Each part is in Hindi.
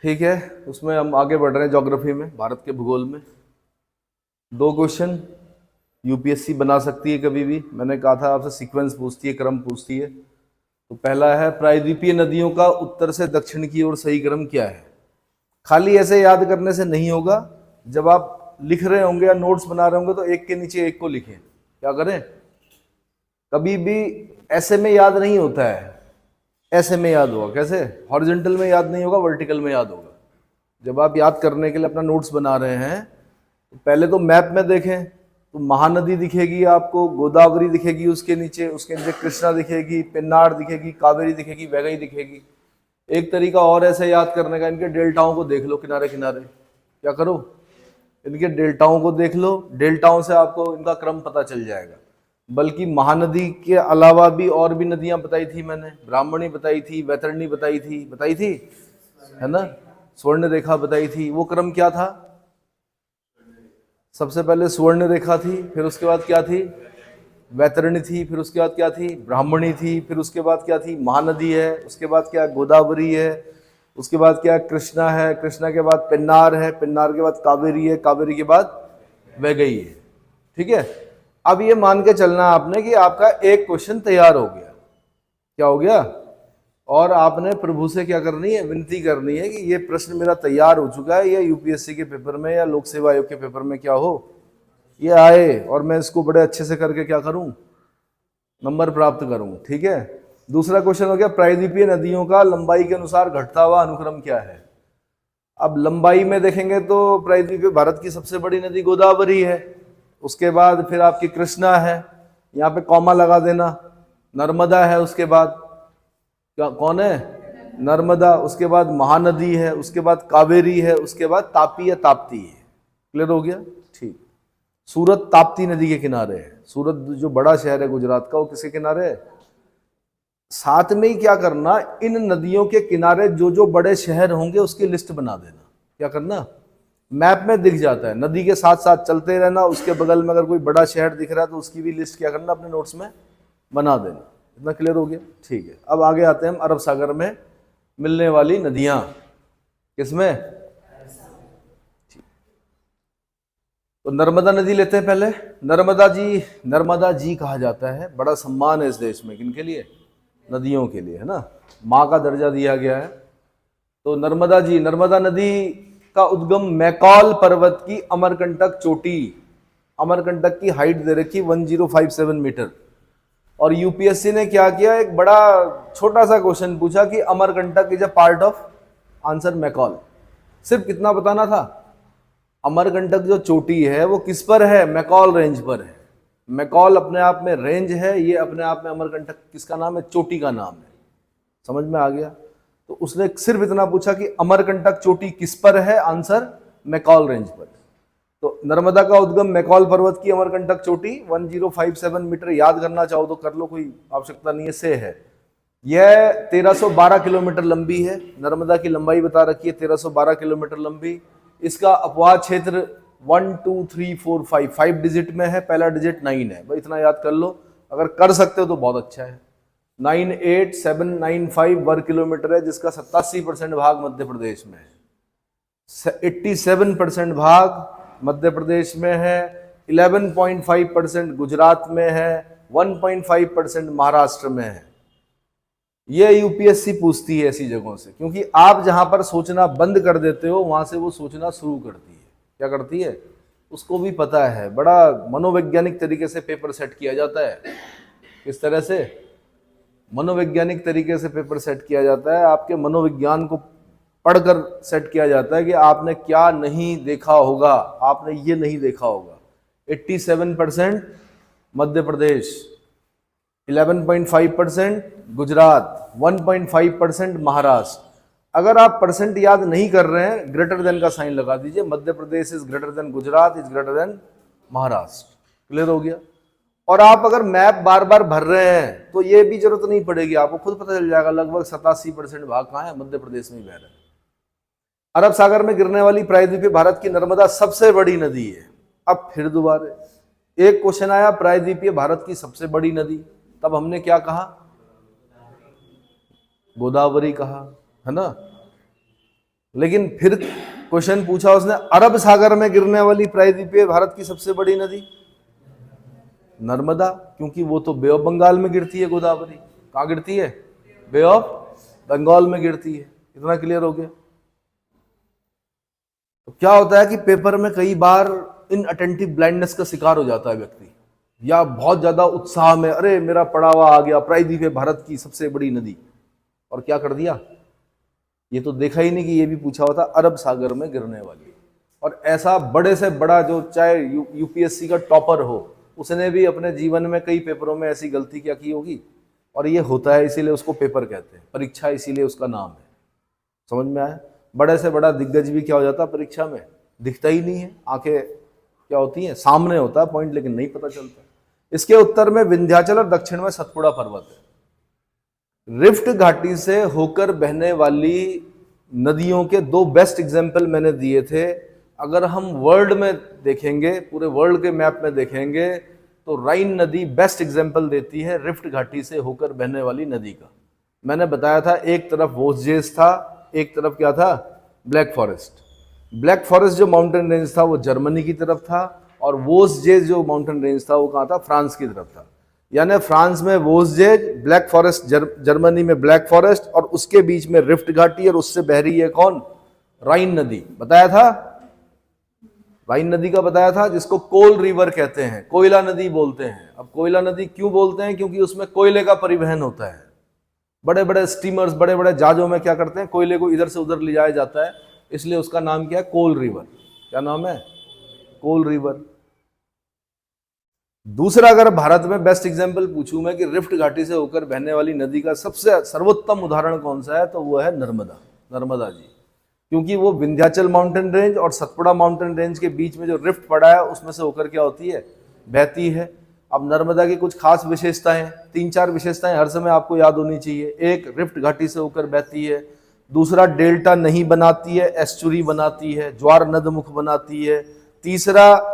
ठीक है, उसमें हम आगे बढ़ रहे हैं ज्योग्राफी में, भारत के भूगोल में। 2 क्वेश्चन यूपीएससी बना सकती है कभी भी, मैंने कहा था आपसे सीक्वेंस पूछती है, क्रम पूछती है। तो पहला है, प्रायद्वीपीय नदियों का उत्तर से दक्षिण की ओर सही क्रम क्या है। खाली ऐसे याद करने से नहीं होगा, जब आप लिख रहे होंगे या नोट्स बना रहे होंगे तो एक के नीचे एक को लिखें। क्या करें, कभी भी ऐसे में याद नहीं होता है, ऐसे में याद होगा। कैसे, हॉरिजॉन्टल में याद नहीं होगा, वर्टिकल में याद होगा। जब आप याद करने के लिए अपना नोट्स बना रहे हैं तो पहले तो मैप में देखें, तो महानदी दिखेगी आपको, गोदावरी दिखेगी, उसके नीचे कृष्णा दिखेगी, पेन्नार दिखेगी, कावेरी दिखेगी, वैगई दिखेगी। एक तरीका और ऐसे याद करने का, इनके डेल्टाओं को देख लो किनारे किनारे। क्या करो, इनके डेल्टाओं को देख लो, डेल्टाओं से आपको इनका क्रम पता चल जाएगा। बल्कि महानदी के अलावा भी और भी नदियां बताई थी मैंने, ब्राह्मणी बताई थी, वैतरणी बताई थी, है ना, स्वर्ण रेखा बताई थी। वो क्रम क्या था, सबसे पहले स्वर्ण रेखा थी, फिर उसके बाद क्या थी, वैतरणी थी, फिर उसके बाद क्या थी, ब्राह्मणी थी, फिर उसके बाद क्या थी, महानदी है, उसके बाद क्या, गोदावरी है, उसके बाद क्या, कृष्णा है, कृष्णा के बाद पेन्नार है, पेन्नार के बाद कावेरी है, कावेरी के बाद वैगई है। ठीक है, अब ये मान के चलना आपने कि आपका एक क्वेश्चन तैयार हो गया। क्या हो गया, और आपने प्रभु से क्या करनी है, विनती करनी है कि ये प्रश्न मेरा तैयार हो चुका है, ये यूपीएससी के पेपर में या लोक सेवा आयोग के पेपर में क्या हो, ये आए, और मैं इसको बड़े अच्छे से करके क्या करूं, नंबर प्राप्त करूं। ठीक है, दूसरा क्वेश्चन हो गया, प्रायद्वीपीय नदियों का लंबाई के अनुसार घटता हुआ अनुक्रम क्या है। अब लंबाई में देखेंगे तो प्रायद्वीपीय भारत की सबसे बड़ी नदी गोदावरी है, उसके बाद फिर आपकी कृष्णा है, यहाँ पे कॉमा लगा देना, नर्मदा है, उसके बाद क्या, कौन है, नर्मदा, उसके बाद महानदी है, उसके बाद कावेरी है, उसके बाद तापी या ताप्ती है। क्लियर हो गया, ठीक। सूरत ताप्ती नदी के किनारे है, सूरत जो बड़ा शहर है गुजरात का, वो किसके किनारे है। साथ में ही क्या करना, इन नदियों के किनारे जो जो बड़े शहर होंगे उसकी लिस्ट बना देना। क्या करना, मैप में दिख जाता है, नदी के साथ साथ चलते रहना, उसके बगल में अगर कोई बड़ा शहर दिख रहा है तो उसकी भी लिस्ट क्या करना, अपने नोट्स में बना देना। इतना क्लियर हो गया, ठीक है। अब आगे आते हैं हम अरब सागर में मिलने वाली नदियां, किसमें, तो नर्मदा नदी लेते हैं पहले। नर्मदा जी कहा जाता है, बड़ा सम्मान है इस देश में, किनके लिए, नदियों के लिए, है ना, माँ का दर्जा दिया गया है। तो नर्मदा नदी का उद्गम मैकॉल पर्वत की अमरकंटक चोटी, अमरकंटक की हाइट दे रखी 1057 मीटर। और यूपीएससी ने क्या किया, एक बड़ा छोटा सा क्वेश्चन पूछा कि Amarkantak is a part of, answer McCall. सिर्फ कितना बताना था, अमरकंटक जो चोटी है वो किस पर है, मैकॉल रेंज पर है। मैकॉल अपने आप में रेंज है, ये अपने आप में अमरकंटक किसका नाम है, चोटी का नाम है। समझ में आ गया, तो उसने सिर्फ इतना पूछा कि अमरकंटक चोटी किस पर है, आंसर मैकॉल रेंज पर। तो नर्मदा का उद्गम मैकॉल पर्वत की अमरकंटक चोटी 1057 मीटर, याद करना चाहो तो कर लो, कोई आवश्यकता नहीं है, से है। यह 1312 किलोमीटर लंबी है, नर्मदा की लंबाई बता रखी है 1312 किलोमीटर लंबी। इसका अपवाद क्षेत्र 1 2 3 4 5 डिजिट में है, पहला डिजिट 9 है, भाई इतना याद कर लो, अगर कर सकते हो तो बहुत अच्छा है। 98795 वर्ग किलोमीटर है, जिसका 87% भाग मध्य प्रदेश में है, 87% भाग मध्य प्रदेश में है, 11.5% गुजरात में है, 1.5% महाराष्ट्र में है। ये यूपीएससी पूछती है ऐसी जगहों से, क्योंकि आप जहां पर सोचना बंद कर देते हो वहां से वो सोचना शुरू करती है। क्या करती है, उसको भी पता है, बड़ा मनोवैज्ञानिक तरीके से पेपर सेट किया जाता है। किस तरह से, मनोवैज्ञानिक तरीके से पेपर सेट किया जाता है, आपके मनोविज्ञान को पढ़कर सेट किया जाता है कि आपने क्या नहीं देखा होगा, आपने ये नहीं देखा होगा। 87% मध्य प्रदेश, 11.5% गुजरात, 1.5% महाराष्ट्र। अगर आप परसेंट याद नहीं कर रहे हैं, ग्रेटर देन का साइन लगा दीजिए, Madhya Pradesh is greater than Gujarat is greater than Maharashtra. Clear हो गया। और आप अगर मैप बार बार भर रहे हैं तो ये भी जरूरत नहीं पड़ेगी, आपको खुद पता चल जाएगा लगभग 87% भाग कहाँ है, मध्य प्रदेश में ही बह रहा है। अरब सागर में गिरने वाली प्रायद्वीपीय भारत की नर्मदा सबसे बड़ी नदी है। अब फिर दोबारा एक क्वेश्चन आया, प्रायद्वीपीय भारत की सबसे बड़ी नदी, तब हमने क्या कहा, गोदावरी कहा, है ना। लेकिन फिर क्वेश्चन पूछा उसने, अरब सागर में गिरने वाली प्रायद्वीपीय भारत की सबसे बड़ी नदी नर्मदा, क्योंकि वो तो बे ऑफ बंगाल में गिरती है। गोदावरी कहाँ गिरती है? बे ऑफ बंगाल में गिरती है। इतना क्लियर हो गया। तो क्या होता है कि पेपर में कई बार इनअटेंटिव ब्लाइंडनेस का शिकार हो जाता है व्यक्ति, या बहुत ज्यादा उत्साह में, अरे मेरा पढ़ा हुआ आ गया प्रायद्वीपीय भारत की सबसे बड़ी नदी, और क्या कर दिया, ये तो देखा ही नहीं कि ये भी पूछा हुआ था अरब सागर में गिरने वाली। और ऐसा बड़े से बड़ा, जो चाहे यूपीएससी का टॉपर हो, उसने भी अपने जीवन में कई पेपरों में ऐसी गलती क्या की होगी। और ये होता है, इसीलिए उसको पेपर कहते हैं, परीक्षा इसीलिए उसका नाम है। समझ में आया? बड़े से बड़ा दिग्गज भी क्या हो जाता है परीक्षा में, दिखता ही नहीं है, आंखें क्या होती हैं, सामने होता है पॉइंट, लेकिन नहीं पता चलता। इसके उत्तर में विंध्याचल और दक्षिण में सतपुड़ा पर्वत है। रिफ्ट घाटी से होकर बहने वाली नदियों के दो बेस्ट एग्जाम्पल मैंने दिए थे। अगर हम वर्ल्ड में देखेंगे, पूरे वर्ल्ड के मैप में देखेंगे, तो राइन नदी बेस्ट एग्जाम्पल देती है रिफ्ट घाटी से होकर बहने वाली नदी का। मैंने बताया था एक तरफ वोस्जेस था, एक तरफ क्या था, ब्लैक फॉरेस्ट। ब्लैक फॉरेस्ट जो माउंटेन रेंज था वो जर्मनी की तरफ था, और वोस्जेस जो माउंटेन रेंज था वो कहाँ था, फ्रांस की तरफ था। यानी फ्रांस में वोस्जेज, ब्लैक फॉरेस्ट जर्मनी में ब्लैक फॉरेस्ट, और उसके बीच में रिफ्ट घाटी, और उससे बह रही है कौन, राइन नदी। बताया था, राइन नदी का बताया था, जिसको कोल रिवर कहते हैं, कोयला नदी बोलते हैं। अब कोयला नदी क्यों बोलते हैं? क्योंकि उसमें कोयले का परिवहन होता है। बड़े बड़े स्टीमर्स, बड़े बड़े जहाजों में क्या करते हैं, कोयले को इधर से उधर ले जाया जाता है, इसलिए उसका नाम क्या है, कोल रिवर। क्या नाम है? कोल रिवर। दूसरा, अगर भारत में बेस्ट एग्जांपल पूछूं मैं कि रिफ्ट घाटी से होकर बहने वाली नदी का सबसे सर्वोत्तम उदाहरण कौन सा है, तो वो है नर्मदा। नर्मदा जी, क्योंकि वो विंध्याचल माउंटेन रेंज और सतपुड़ा माउंटेन रेंज के बीच में जो रिफ्ट पड़ा है, उसमें से होकर क्या होती है, बहती है। अब नर्मदा की कुछ खास विशेषताएं, 3-4 विशेषताएं हर समय आपको याद होनी चाहिए। एक, रिफ्ट घाटी से होकर बहती है। दूसरा, डेल्टा नहीं बनाती है, एस्चुरी बनाती है, ज्वार नदमुख बनाती है। तीसरा,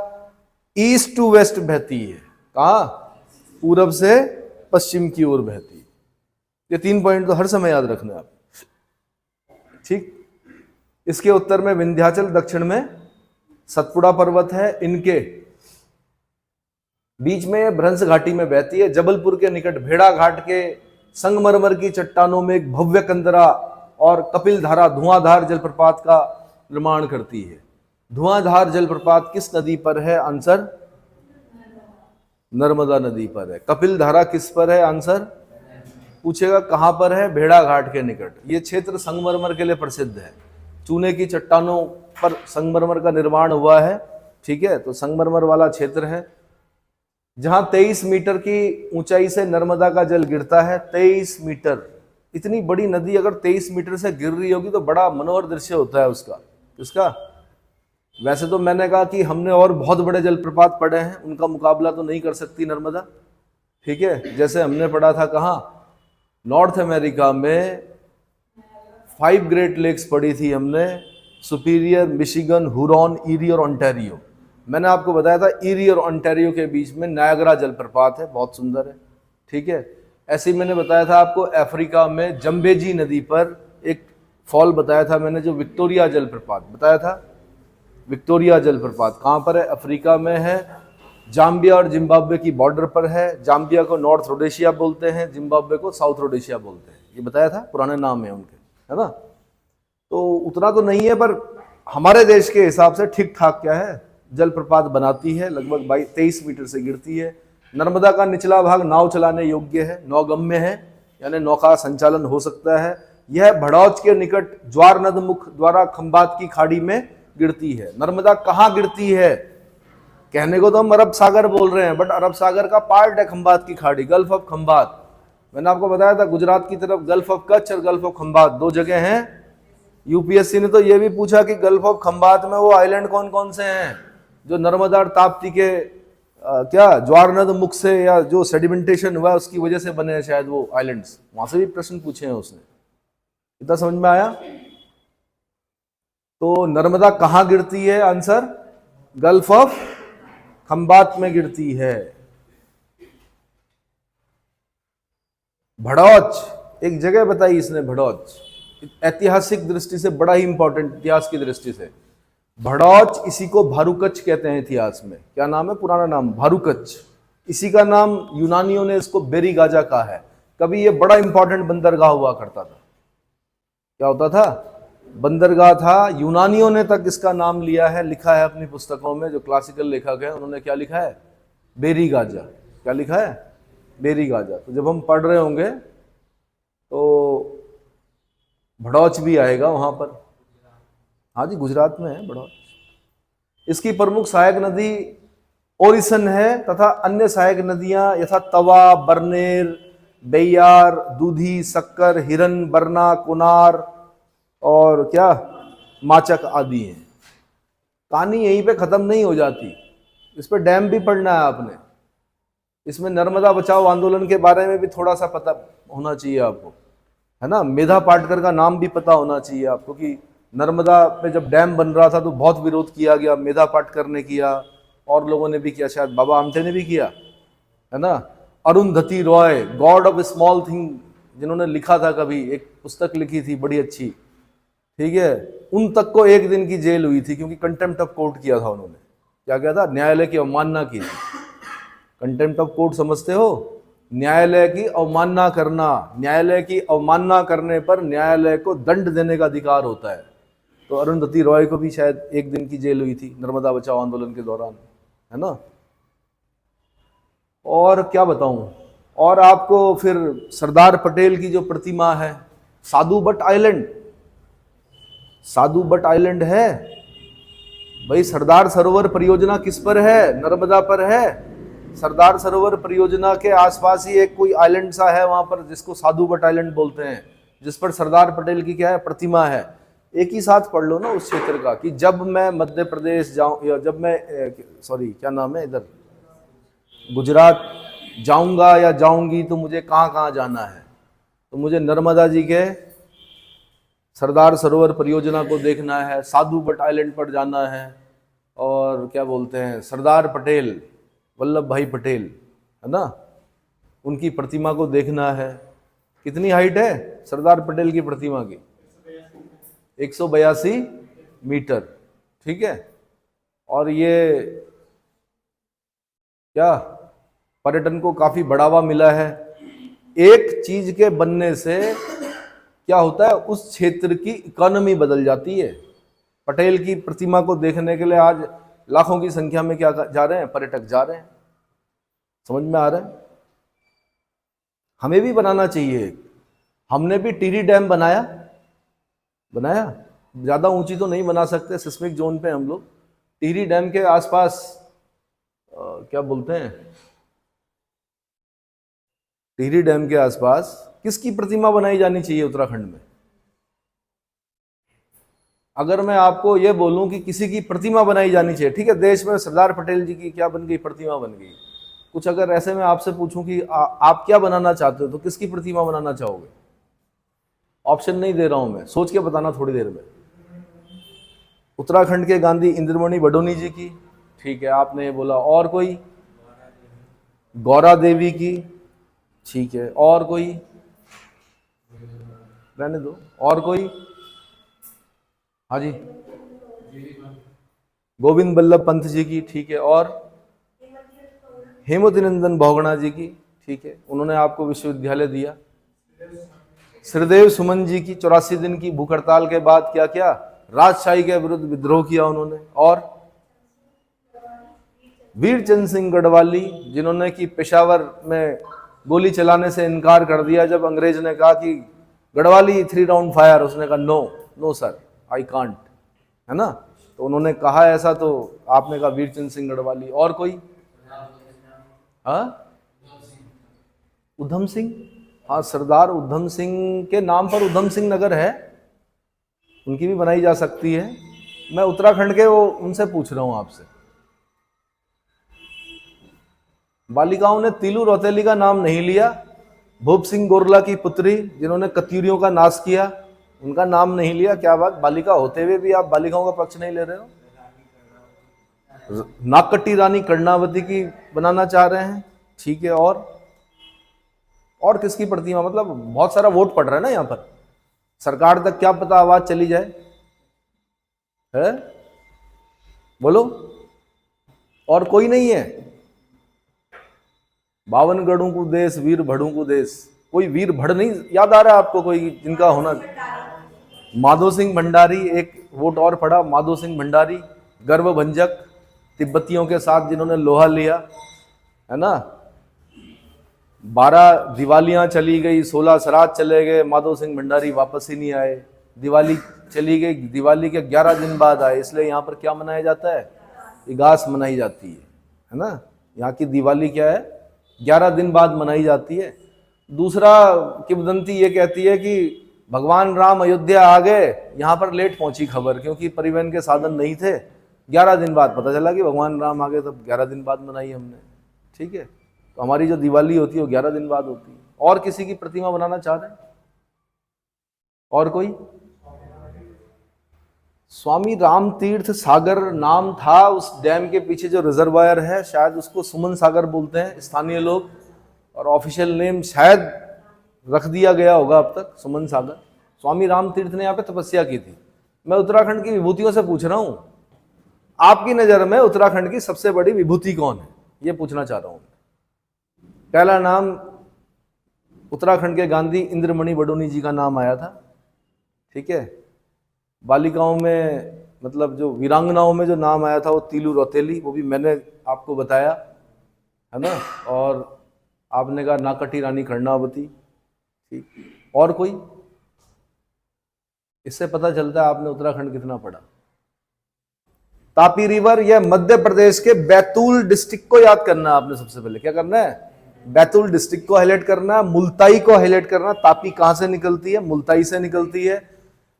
ईस्ट टू वेस्ट बहती है। कहाँ? पूरब से पश्चिम की ओर बहती है। ये 3 पॉइंट तो हर समय याद रखना आप, ठीक। इसके उत्तर में विंध्याचल, दक्षिण में सतपुड़ा पर्वत है। इनके बीच में भ्रंश घाटी में बहती है। जबलपुर के निकट भेड़ा घाट के संगमरमर की चट्टानों में एक भव्य कंदरा और कपिल धारा, धुआंधार जलप्रपात का निर्माण करती है। धुआंधार जलप्रपात किस नदी पर है? आंसर, नर्मदा नदी पर है। कपिल धारा किस पर है? आंसर पूछेगा कहां पर है? भेड़ा घाट के निकट। ये क्षेत्र संगमरमर के लिए प्रसिद्ध है। चूने की चट्टानों पर संगमरमर का निर्माण हुआ है, ठीक है। तो संगमरमर वाला क्षेत्र है जहां 23 मीटर की ऊंचाई से नर्मदा का जल गिरता है। 23 मीटर, इतनी बड़ी नदी अगर 23 मीटर से गिर रही होगी तो बड़ा मनोहर दृश्य होता है उसका। किसका? वैसे तो मैंने कहा कि हमने और बहुत बड़े जलप्रपात पढ़े हैं, उनका मुकाबला तो नहीं कर सकती नर्मदा, ठीक है। जैसे हमने पढ़ा था कहाँ, नॉर्थ अमेरिका में 5 ग्रेट लेक्स पढ़ी थी हमने, सुपीरियर, मिशिगन, हुरॉन, ईरी और ओंटारियो। मैंने आपको बताया था ईरी और ओंटारियो के बीच में नायग्रा जलप्रपात है, बहुत सुंदर है, ठीक है। ऐसे ही मैंने बताया था आपको अफ्रीका में जम्बेजी नदी पर एक फॉल बताया था मैंने, जो विक्टोरिया जलप्रपात बताया था। विक्टोरिया जलप्रपात कहाँ पर है? अफ्रीका में है, जाम्बिया और जिम्बाब्वे की बॉर्डर पर है। जाम्बिया को नॉर्थ रोडेशिया बोलते हैं, जिम्बाब्वे को साउथ रोडेशिया बोलते हैं। ये बताया था, पुराने नाम है उनके, है ना। तो उतना तो नहीं है, पर हमारे देश के हिसाब से ठीक ठाक क्या है, जलप्रपात बनाती है। लगभग 23 मीटर से गिरती है। नर्मदा का निचला भाग नाव चलाने योग्य है, नौगम्य है, यानी नौका संचालन हो सकता है। यह भड़ौच के निकट ज्वार नदमुख द्वारा खंबात की खाड़ी में गिरती है। नर्मदा कहाँ गिरती है? कहने को तो हम अरब सागर बोल रहे हैं, बट अरब सागर का पार्ट है खंबात की खाड़ी, गल्फ ऑफ खंबात। मैंने आपको बताया था गुजरात की तरफ गल्फ ऑफ कच्छ और गल्फ ऑफ खंबात 2 जगह हैं। यूपीएससी ने तो यह भी पूछा कि गल्फ ऑफ खंबात में वो आइलैंड कौन कौन से हैं जो नर्मदा और ताप्ती के क्या ज्वार नद मुख से या जो सेडिमेंटेशन हुआ उसकी वजह से बने हैं शायद वो आइलैंड्स। वहां से भी प्रश्न पूछे हैं उसने। इतना समझ में आया? तो नर्मदा कहां गिरती है? आंसर, गल्फ ऑफ खंबात में गिरती है। भड़ौच एक जगह बताई इसने, भड़ौच ऐतिहासिक दृष्टि से बड़ा ही इंपॉर्टेंट, इतिहास की दृष्टि से। भड़ौच, इसी को भारुकच कहते हैं इतिहास में। क्या नाम है पुराना नाम? भारुकच। इसी का नाम यूनानियों ने इसको बेरीगाजा कहा है। कभी ये बड़ा इंपॉर्टेंट बंदरगाह हुआ करता था। क्या होता था? बंदरगाह था। यूनानियों ने तक इसका नाम लिया है, लिखा है अपनी पुस्तकों में। जो क्लासिकल लेखक है उन्होंने क्या लिखा है? बेरीगाजा। क्या लिखा है? बेरीगाजा। तो जब हम पढ़ रहे होंगे तो भड़ौच भी आएगा वहां पर। हाँ जी, गुजरात में है भड़ौच। इसकी प्रमुख सहायक नदी ओरिसन है तथा अन्य सहायक नदियां यथा तवा, बरनेर, बेयार, दूधी, शक्कर, हिरन, बरना, कुनार और क्या माचक आदि हैं। कहानी यहीं पे खत्म नहीं हो जाती। इस पे डैम भी पढ़ना है आपने। इसमें नर्मदा बचाओ आंदोलन के बारे में भी थोड़ा सा पता होना चाहिए आपको, है ना। मेधा पाटकर का नाम भी पता होना चाहिए आपको कि नर्मदा पे जब डैम बन रहा था तो बहुत विरोध किया गया। मेधा पाटकर ने किया और लोगों ने भी किया, शायद बाबा आमटे ने भी किया, है ना। Arundhati Roy, God of small thing, जिन्होंने लिखा था, कभी एक पुस्तक लिखी थी बड़ी अच्छी, ठीक है, उन तक को एक दिन की जेल हुई थी क्योंकि कंटेम्प्ट ऑफ कोर्ट किया था उन्होंने। क्या किया था? न्यायालय की अवमानना की थी। कंटेम्प्ट ऑफ कोर्ट समझते हो? न्यायालय की अवमानना करना। न्यायालय की अवमानना करने पर न्यायालय को दंड देने का अधिकार होता है। तो अरुंधति रॉय को भी शायद एक दिन की जेल हुई थी नर्मदा बचाओ आंदोलन के दौरान, है ना। और क्या बताऊं, और आपको फिर सरदार पटेल की जो प्रतिमा है साधु बट आइलैंड, साधु बट आइलैंड है भाई। सरदार सरोवर परियोजना किस पर है? नर्मदा पर है। सरदार सरोवर परियोजना के आसपास ही एक कोई आइलैंड सा है वहां पर, जिसको साधु बट आइलैंड बोलते हैं, जिस पर सरदार पटेल की क्या है? प्रतिमा है। एक ही साथ पढ़ लो ना उस क्षेत्र का कि जब मैं मध्य प्रदेश जाऊं या जब मैं क्या नाम है इधर गुजरात जाऊंगा या जाऊंगी तो मुझे कहाँ कहाँ जाना है। तो मुझे नर्मदा जी के सरदार सरोवर परियोजना को देखना है, साधु बट आइलैंड पर जाना है, और क्या बोलते हैं सरदार पटेल, वल्लभ भाई पटेल, है ना, उनकी प्रतिमा को देखना है। कितनी हाइट है सरदार पटेल की प्रतिमा की? 182 मीटर, ठीक है। और ये क्या पर्यटन को काफी बढ़ावा मिला है। एक चीज के बनने से क्या होता है? उस क्षेत्र की इकोनॉमी बदल जाती है। पटेल की प्रतिमा को देखने के लिए आज लाखों की संख्या में क्या जा रहे हैं? पर्यटक जा रहे हैं। समझ में आ रहा है? हमें भी बनाना चाहिए। हमने भी टिहरी डैम बनाया, ज्यादा ऊंची तो नहीं बना सकते, सिस्मिक जोन पे हम लोग। टिहरी डैम के आसपास क्या बोलते हैं, टिहरी डैम के आसपास किसकी प्रतिमा बनाई जानी चाहिए उत्तराखंड में? अगर मैं आपको ये बोलूं कि किसी की प्रतिमा बनाई जानी चाहिए, ठीक है, देश में सरदार पटेल जी की क्या बन गई? प्रतिमा बन गई। कुछ अगर ऐसे में आपसे पूछूं कि आप क्या बनाना चाहते हो तो किसकी प्रतिमा बनाना चाहोगे? ऑप्शन नहीं दे रहा हूं मैं, सोच के बताना थोड़ी देर में। उत्तराखंड के गांधी इंद्रमणि बडोनी जी की, ठीक है, आपने ये बोला। और कोई? गौरा देवी की, ठीक है। और कोई? रहने दो। और कोई? हाँ जी, गोविंद बल्लभ पंत जी की, ठीक है। और हेमवती नंदन बहुगुणा जी की, ठीक है, उन्होंने आपको विश्वविद्यालय दिया। श्रीदेव सुमन जी की 84 दिन की भूख हड़ताल के बाद क्या किया? राजशाही के विरुद्ध विद्रोह किया उन्होंने। और वीरचंद सिंह गढ़वाली, जिन्होंने कि पेशावर में गोली चलाने से इनकार कर दिया जब अंग्रेज ने कहा कि गढ़वाली 3 राउंड फायर, उसने कहा नो सर आई कांट, है ना। तो उन्होंने कहा ऐसा, तो आपने कहा वीरचंद सिंह गढ़वाली। और कोई? उधम सिंह, हाँ, सरदार उधम सिंह के नाम पर उधम सिंह नगर है, उनकी भी बनाई जा सकती है। मैं उत्तराखंड के वो उनसे पूछ रहा हूं आपसे। बालिकाओं ने तीलू रौतेली का नाम नहीं लिया। भूप सिंह गोरला की पुत्री, जिन्होंने कत्यूरियों का नाश किया, उनका नाम नहीं लिया। क्या बात, बालिका होते हुए भी आप बालिकाओं का पक्ष नहीं ले रहे हो? नागकट्टी रानी कर्णावती की बनाना चाह रहे हैं, ठीक है। और किसकी प्रतिमा? मतलब बहुत सारा वोट पड़ रहा है ना यहाँ पर। सरकार तक क्या पता आवाज चली जाए, है? बोलो। और कोई नहीं है। 52 गढ़ों को देश, वीर भड़ों को देश। कोई वीर भड़ नहीं याद आ रहा है आपको कोई जिनका होना? माधो सिंह भंडारी, एक वोट और पड़ा, माधो सिंह भंडारी, गर्वभंजक, तिब्बतियों के साथ जिन्होंने लोहा लिया, है ना। 12 दिवालियां चली गई, 16 श्राद्ध चले गए, माधो सिंह भंडारी वापस ही नहीं आए। दिवाली चली गई, दिवाली के 11 दिन बाद आए। इसलिए यहाँ पर क्या मनाया जाता है? इगास मनाई जाती है ना। यहाँ की दिवाली क्या है? 11 दिन बाद मनाई जाती है। दूसरा किंवदंती ये कहती है कि भगवान राम अयोध्या आ गए, यहाँ पर लेट पहुंची खबर, क्योंकि परिवहन के साधन नहीं थे। 11 दिन बाद पता चला कि भगवान राम आ गए, तब 11 दिन बाद मनाई हमने। ठीक है, तो हमारी जो दिवाली होती है वो 11 दिन बाद होती है। और किसी की प्रतिमा बनाना चाह रहे हैं? और कोई? स्वामी राम तीर्थ सागर नाम था उस डैम के पीछे जो रिजर्वायर है, शायद उसको सुमन सागर बोलते हैं स्थानीय लोग, और ऑफिशियल नेम शायद रख दिया गया होगा अब तक सुमन सागर। स्वामी राम तीर्थ ने यहाँ पे तपस्या की थी। मैं उत्तराखंड की विभूतियों से पूछ रहा हूँ, आपकी नज़र में उत्तराखंड की सबसे बड़ी विभूति कौन है, ये पूछना चाह रहा हूँ। पहला नाम उत्तराखंड के गांधी इंद्रमणि बडोनी जी का नाम आया था। ठीक है, बालिकाओं में मतलब जो वीरांगनाओं में जो नाम आया था वो तीलू रौतेली, वो भी मैंने आपको बताया, है ना। और आपने कहा नाकटी रानी कर्णावती। ठीक, और कोई? इससे पता चलता है आपने उत्तराखंड कितना पढ़ा। तापी रिवर, यह मध्य प्रदेश के बैतूल डिस्ट्रिक्ट को याद करना है आपने। सबसे पहले क्या करना है? बैतूल डिस्ट्रिक्ट को हाईलाइट करना है, मुल्ताई को हाईलाइट करना। तापी कहां से निकलती है? मुल्ताई से निकलती है।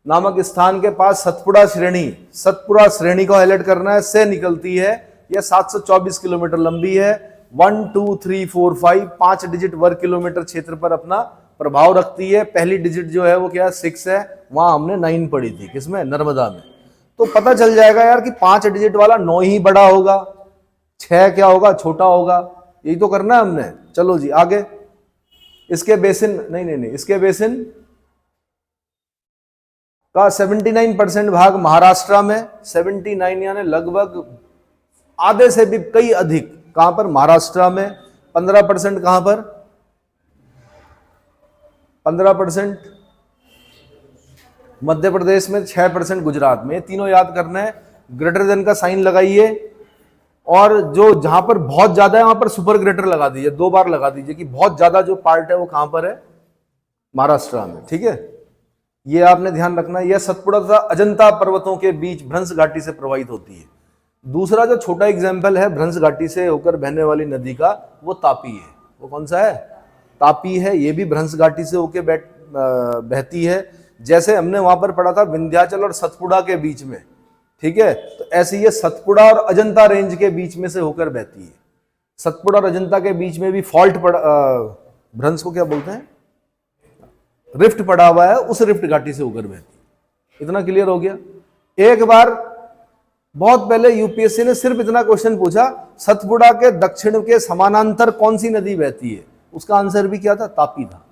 नामक स्थान के पास सतपुड़ा श्रेणी, सतपुड़ा श्रेणी को हाईलाइट करना है, से निकलती है। यह 724 किलोमीटर लंबी है। 1 2 3 4 5 5 डिजिट वर्ग किलोमीटर क्षेत्र पर अपना प्रभाव रखती है। पहली डिजिट जो है वो क्या है? 6 है। वहां हमने 9 पढ़ी थी, किसमें? नर्मदा में। तो पता चल जाएगा यार कि 5 डिजिट वाला 9 ही बड़ा होगा, 6 क्या होगा? छोटा होगा। यही तो करना है हमने। चलो जी आगे। इसके बेसिन नहीं, इसके बेसिन का 79% भाग महाराष्ट्र में, 79 यानी लगभग आधे से भी कई अधिक कहां पर? महाराष्ट्र में। 15% कहां पर? 15% मध्य प्रदेश में, 6% गुजरात में। तीनों याद करना है। ग्रेटर देन का साइन लगाइए, और जो जहां पर बहुत ज्यादा है वहां पर सुपर ग्रेटर लगा दीजिए, 2 बार लगा दीजिए कि बहुत ज्यादा जो पार्ट है वो कहां पर है? महाराष्ट्र में। ठीक है, ये आपने ध्यान रखना है। यह सतपुड़ा तथा अजंता पर्वतों के बीच भ्रंश घाटी से प्रवाहित होती है। दूसरा जो छोटा एग्जाम्पल है भ्रंश घाटी से होकर बहने वाली नदी का, वो तापी है। वो कौन सा है? तापी है। ये भी भ्रंश घाटी से होकर बहती है। जैसे हमने वहां पर पढ़ा था विंध्याचल और सतपुड़ा के बीच में, ठीक है, तो ऐसे ये सतपुड़ा और अजंता रेंज के बीच में से होकर बहती है। सतपुड़ा और अजंता के बीच में भी फॉल्ट पड़ा, भ्रंश को क्या बोलते हैं? रिफ्ट पड़ा हुआ है, उस रिफ्ट घाटी से होकर बहती। इतना क्लियर हो गया। एक बार बहुत पहले यूपीएससी ने सिर्फ इतना क्वेश्चन पूछा, सतपुड़ा के दक्षिण के समानांतर कौन सी नदी बहती है? उसका आंसर भी क्या था? तापी था।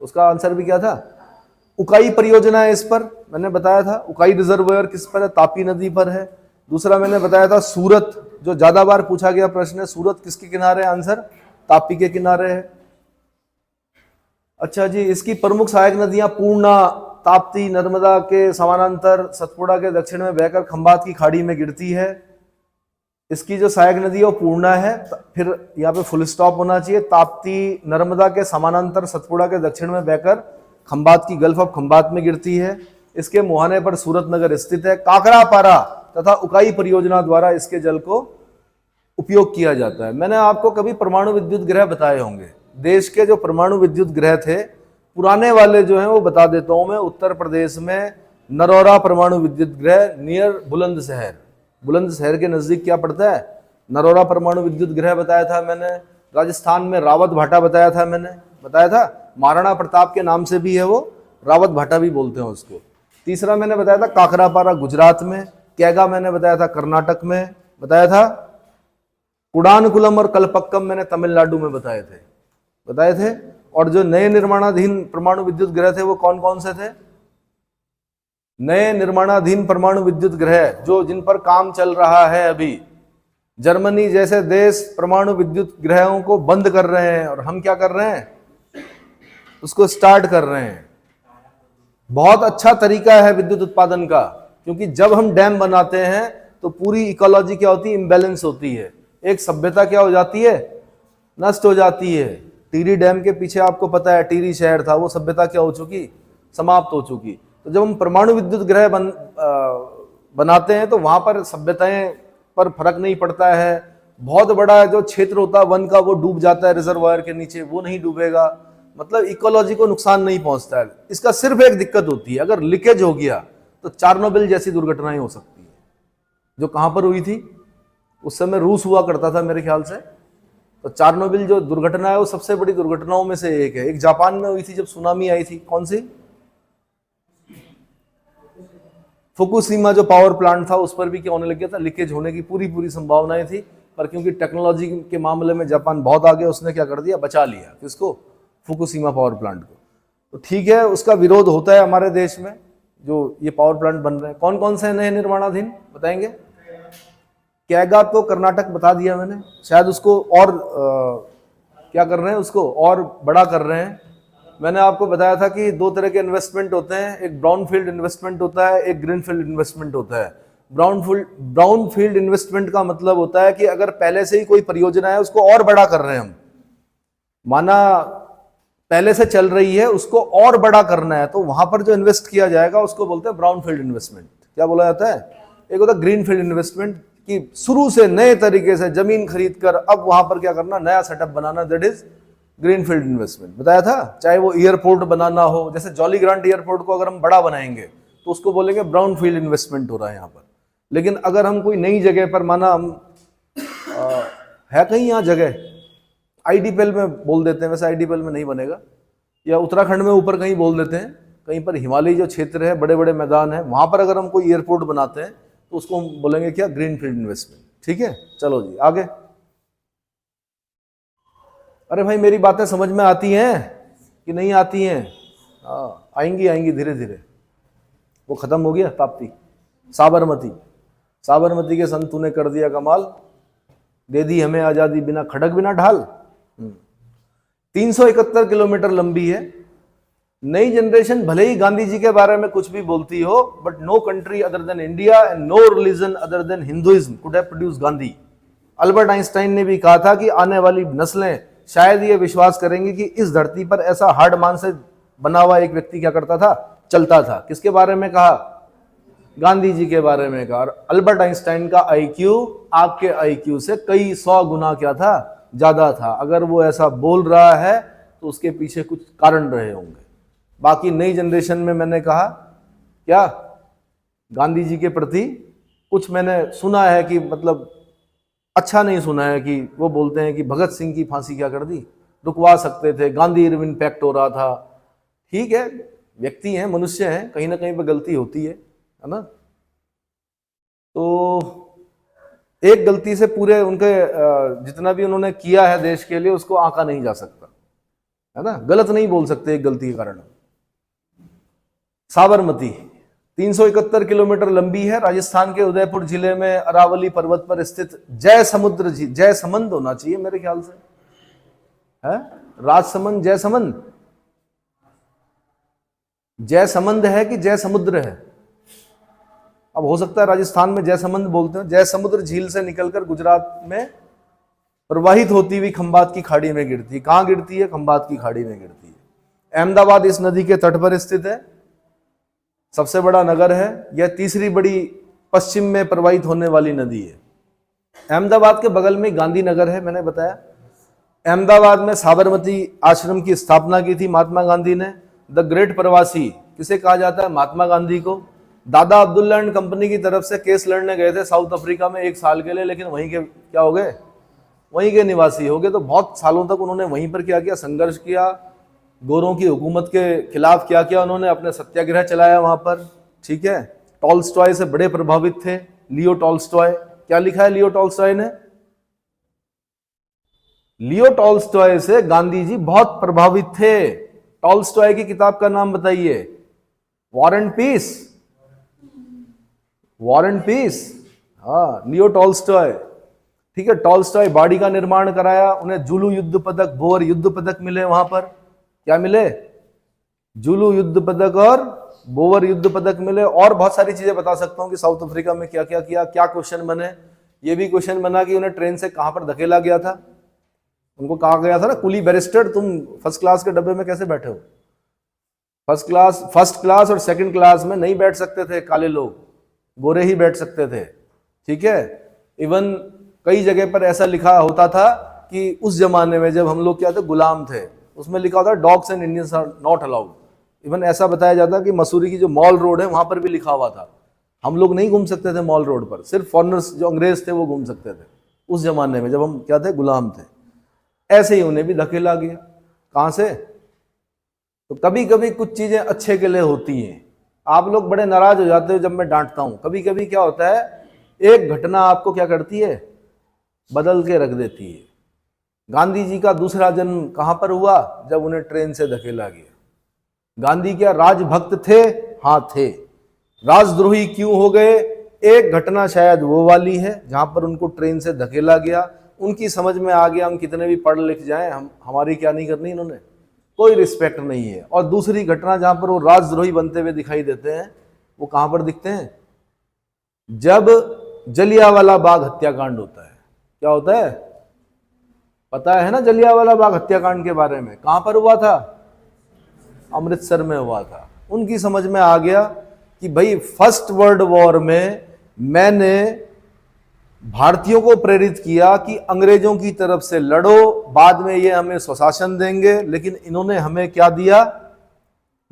उसका आंसर भी क्या था? उकाई परियोजना है इस पर, मैंने बताया था। उकाई रिजर्वायर किस पर है? तापी नदी पर है। दूसरा मैंने बताया था सूरत, जो ज्यादा बार पूछा गया प्रश्न है, सूरत किसके किनारे? आंसर तापी के किनारे है। अच्छा जी, इसकी प्रमुख सहायक नदियां पूर्णा, ताप्ती, नर्मदा के समानांतर सतपुड़ा के दक्षिण में बहकर खंभात की खाड़ी में गिरती है। इसकी जो सहायक नदी है वो पूर्णा है। फिर यहाँ पे फुल स्टॉप होना चाहिए। ताप्ती नर्मदा के समानांतर सतपुड़ा के दक्षिण में बहकर खंभात की गल्फ ऑफ खंभात में गिरती है। इसके मुहाने पर सूरत नगर स्थित है। काकरापारा तथा उकाई परियोजना द्वारा इसके जल को उपयोग किया जाता है। मैंने आपको कभी परमाणु विद्युत गृह बताए होंगे। देश के जो परमाणु विद्युत गृह थे पुराने वाले जो हैं वो बता देता हूं मैं। उत्तर प्रदेश में नरौरा परमाणु विद्युत गृह नियर बुलंदशहर, बुलंदशहर के नजदीक क्या पड़ता है? नरौरा परमाणु विद्युत गृह बताया था मैंने। राजस्थान में रावत भाटा बताया था मैंने, बताया था। महाराणा प्रताप के नाम से भी है वो, रावत भाटा भी बोलते हैं उसको। तीसरा मैंने बताया था काकरापारा गुजरात में। कैगा मैंने बताया था कर्नाटक में, बताया था। कुडानकुलम और कलपक्कम मैंने तमिलनाडु में बताए थे। और जो नए निर्माणाधीन परमाणु विद्युत गृह थे वो कौन कौन से थे? नए निर्माणाधीन परमाणु विद्युत गृह जो जिन पर काम चल रहा है अभी, जर्मनी जैसे देश परमाणु विद्युत गृहों को बंद कर रहे हैं और हम क्या कर रहे हैं, उसको स्टार्ट कर रहे हैं। बहुत अच्छा तरीका है विद्युत उत्पादन का, क्योंकि जब हम डैम बनाते हैं तो पूरी इकोलॉजी क्या होती है, इम्बैलेंस होती है। एक सभ्यता क्या हो जाती है, नष्ट हो जाती है। टिहरी डैम के पीछे आपको पता है टिहरी शहर था, वो सभ्यता क्या हो चुकी, समाप्त हो चुकी। तो जब हम परमाणु विद्युत गृह बनाते हैं तो वहां पर सभ्यताएं पर फर्क नहीं पड़ता है। बहुत बड़ा जो क्षेत्र होता है वन का वो डूब जाता है रिजर्वायर के नीचे, वो नहीं डूबेगा, मतलब इकोलॉजी को नुकसान नहीं पहुंचता है। इसका सिर्फ एक दिक्कत होती है, अगर लीकेज हो गया तो चार्नोबिल जैसी दुर्घटनाएं हो सकती है, जो कहां पर हुई थी, उस समय रूस हुआ करता था मेरे ख्याल से। तो चार्नोबिल जो दुर्घटना है वो सबसे बड़ी दुर्घटनाओं में से एक है। एक जापान में हुई थी जब सुनामी आई थी, कौन सी, फुकुशिमा जो पावर प्लांट था, उस पर भी क्या होने लग गया था, लीकेज होने की पूरी संभावनाएं थी। पर क्योंकि टेक्नोलॉजी के मामले में जापान बहुत आगे, उसने क्या कर दिया, बचा लिया किसको, फुकुशिमा पावर प्लांट को। तो ठीक है, उसका विरोध होता है हमारे देश में, जो ये पावर प्लांट बन रहे हैं। कौन कौन से नए निर्माणाधीन बताएंगे? कैगा तो कर्नाटक बता दिया मैंने, शायद उसको और क्या कर रहे हैं, उसको और बड़ा कर रहे हैं। मैंने आपको बताया था कि दो तरह के इन्वेस्टमेंट होते हैं, एक ब्राउन फील्ड इन्वेस्टमेंट होता है, एक ग्रीन फील्ड इन्वेस्टमेंट होता है। ब्राउन फील्ड इन्वेस्टमेंट का मतलब होता है कि अगर पहले से ही कोई परियोजना है उसको और बड़ा कर रहे हैं हम, माना पहले से चल रही है उसको और बड़ा करना है, तो वहां पर जो इन्वेस्ट किया जाएगा उसको बोलते हैं ब्राउन फील्ड इन्वेस्टमेंट। क्या बोला जाता है? एक होता है ग्रीन फील्ड इन्वेस्टमेंट, कि शुरू से नए तरीके से जमीन खरीद कर अब वहां पर क्या करना, नया setup banana, that is green field investment. बताया था, चाहे वो एयरपोर्ट बनाना हो, जैसे जॉली ग्रांट एयरपोर्ट को अगर हम बड़ा बनाएंगे तो उसको बोलेंगे ब्राउन फील्ड इन्वेस्टमेंट हो रहा है यहाँ पर। लेकिन अगर हम कोई नई जगह पर, माना हम है कहीं यहाँ जगह, आईडीपीएल में बोल देते हैं, वैसे आईडीपीएल में नहीं बनेगा, या उत्तराखंड में ऊपर कहीं बोल देते हैं, कहीं पर हिमालयी जो क्षेत्र है, बड़े बड़े मैदान है, वहां पर अगर हम कोई एयरपोर्ट बनाते हैं तो उसको हम बोलेंगे क्या, ग्रीन फील्ड इन्वेस्टमेंट। ठीक है, चलो जी आगे। अरे भाई मेरी बातें समझ में आती हैं कि नहीं आती हैं? आएंगी धीरे धीरे। वो खत्म हो गया ताप्ती, साबरमती के संत तूने कर दिया कमाल, दे दी हमें आजादी बिना खड़क बिना ढाल। 371 किलोमीटर लंबी है। नई जनरेशन भले ही गांधी जी के बारे में कुछ भी बोलती हो, but no country other than India and no religion other than Hinduism could have produced Gandhi. Albert Einstein ने भी कहा था कि आने वाली नस्लें शायद ये विश्वास करेंगे कि इस धरती पर ऐसा हार्ड मान से बना हुआ एक व्यक्ति क्या करता था, चलता था। किसके बारे में कहा? गांधी जी के बारे में कहा। और अल्बर्ट आइंस्टाइन का आईक्यू आपके आईक्यू से कई 100 गुना क्या था, ज्यादा था। अगर वो ऐसा बोल रहा है तो उसके पीछे कुछ कारण रहे होंगे। बाकी नई जनरेशन में मैंने कहा क्या, गांधी जी के प्रति कुछ मैंने सुना है कि मतलब अच्छा नहीं सुना है, कि वो बोलते हैं कि भगत सिंह की फांसी क्या कर दी, रुकवा सकते थे, गांधी इरविन पैक्ट हो रहा था। ठीक है, व्यक्ति हैं, मनुष्य हैं, कहीं ना कहीं पर गलती होती है ना। तो एक गलती से पूरे उनके जितना भी उन्होंने किया है देश के लिए उसको आंका नहीं जा सकता, है ना। गलत नहीं बोल सकते एक गलती के कारण। साबरमती 371 किलोमीटर लंबी है, राजस्थान के उदयपुर जिले में अरावली पर्वत पर स्थित जयसमुद्र झील, जयसमंद होना चाहिए मेरे ख्याल से, है राजसमंद, जयसमंद, जयसमंद है कि जयसमुद्र है? अब हो सकता है राजस्थान में जयसमंद बोलते हैं। जयसमुद्र झील से निकलकर गुजरात में प्रवाहित होती हुई खंबात की खाड़ी में गिरती है। कहां गिरती है? खंबात की खाड़ी में गिरती है। अहमदाबाद इस नदी के तट पर स्थित है, सबसे बड़ा नगर है। यह तीसरी बड़ी पश्चिम में प्रवाहित होने वाली नदी है। अहमदाबाद के बगल में गांधीनगर है, मैंने बताया। अहमदाबाद में साबरमती आश्रम की स्थापना की थी महात्मा गांधी ने। द ग्रेट प्रवासी किसे कहा जाता है? महात्मा गांधी को। दादा अब्दुल्ला एंड कंपनी की तरफ से केस लड़ने गए थे साउथ अफ्रीका में 1 साल के लिए, लेकिन वहीं के क्या हो गए, वहीं के निवासी हो गए। तो बहुत सालों तक उन्होंने वहीं पर क्या किया, संघर्ष किया, गोरों की हुकूमत के खिलाफ क्या किया उन्होंने, अपने सत्याग्रह चलाया वहां पर। ठीक है, टॉल्स्टॉय से बड़े प्रभावित थे, लियो टॉल्स्टॉय। क्या लिखा है लियो टॉल्स्टॉय ने? लियो टॉल्स्टॉय से गांधी जी बहुत प्रभावित थे। टॉल्स्टॉय की किताब का नाम बताइए। War and Peace, War and Peace, हाँ, लियो टॉल्स्टॉय। ठीक है, टॉल्स्टॉय बॉडी का निर्माण कराया, उन्हें जुलू युद्ध पदक, बोर युद्ध पदक मिले वहां पर। क्या मिले? जुलू युद्ध पदक और बोवर युद्ध पदक मिले। और बहुत सारी चीजें बता सकता हूं कि साउथ अफ्रीका में क्या क्या किया। क्या क्वेश्चन बने? ये भी क्वेश्चन बना कि उन्हें ट्रेन से कहां पर धकेला गया था। उनको कहा गया था ना, कुली बैरिस्टर तुम फर्स्ट क्लास के डब्बे में कैसे बैठे हो? फर्स्ट क्लास और सेकंड क्लास में नहीं बैठ सकते थे काले लोग, गोरे ही बैठ सकते थे। ठीक है, इवन कई जगह पर ऐसा लिखा होता था कि उस जमाने में जब हम लोग क्या थे, गुलाम थे, उसमें लिखा होता dogs and Indians are not allowed. Even ऐसा बताया जाता कि मसूरी की जो मॉल रोड है वहां पर भी लिखा हुआ था हम लोग नहीं घूम सकते थे मॉल रोड पर, सिर्फ फॉरनर्स जो अंग्रेज थे वो घूम सकते थे उस जमाने में जब हम क्या थे, गुलाम थे। ऐसे ही उन्हें भी धकेला गया। कहां से? तो कभी कभी कुछ चीजें अच्छे के लिए होती हैं। आप लोग बड़े नाराज हो जाते हो जब मैं डांटता हूं। कभी कभी क्या होता है, एक घटना आपको क्या करती है, बदल के रख देती है। गांधी जी का दूसरा जन्म कहां पर हुआ? जब उन्हें ट्रेन से धकेला गया। गांधी क्या राजभक्त थे? हाँ थे। राजद्रोही क्यों हो गए? एक घटना शायद वो वाली है जहां पर उनको ट्रेन से धकेला गया, उनकी समझ में आ गया हम कितने भी पढ़ लिख जाएं, हमारी क्या नहीं करनी, इन्होंने कोई रिस्पेक्ट नहीं है। और दूसरी घटना जहां पर वो राजद्रोही बनते हुए दिखाई देते हैं, वो कहां पर दिखते हैं? जब जलियांवाला बाग हत्याकांड होता है। क्या होता है? पता है ना जलियांवाला बाग हत्याकांड के बारे में? कहां पर हुआ था? अमृतसर में हुआ था। उनकी समझ में आ गया कि भाई फर्स्ट वर्ल्ड वॉर में मैंने भारतीयों को प्रेरित किया कि अंग्रेजों की तरफ से लड़ो, बाद में ये हमें स्वशासन देंगे, लेकिन इन्होंने हमें क्या दिया?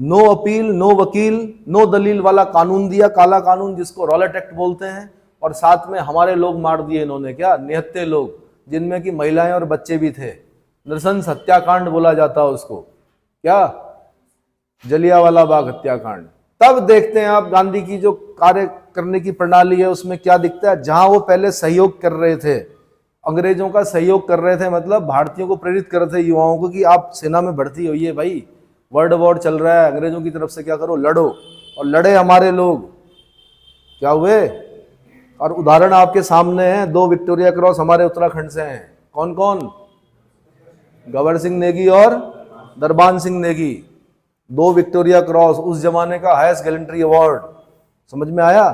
नो अपील, नो वकील, नो दलील वाला कानून दिया, काला कानून जिसको रॉलेट एक्ट बोलते हैं। और साथ में हमारे लोग मार दिए इन्होंने, क्या निहत्थे लोग, जिनमें कि महिलाएं और बच्चे भी थे। नृशंस हत्याकांड बोला जाता है उसको। क्या? जलियांवाला बाग हत्याकांड। तब देखते हैं आप गांधी की जो कार्य करने की प्रणाली है उसमें क्या दिखता है। जहां वो पहले सहयोग कर रहे थे, अंग्रेजों का सहयोग कर रहे थे, मतलब भारतीयों को प्रेरित कर रहे थे युवाओं को कि आप सेना में भर्ती होइए भाई, वर्ल्ड वॉर चल रहा है, अंग्रेजों की तरफ से क्या करो, लड़ो। और लड़े हमारे लोग, क्या हुए? और उदाहरण आपके सामने है, 2 विक्टोरिया क्रॉस हमारे उत्तराखंड से हैं। कौन कौन? गबर सिंह नेगी और दरबान सिंह नेगी। 2 विक्टोरिया क्रॉस, उस जमाने का हाईएस्ट गैलेंट्री अवार्ड। समझ में आया?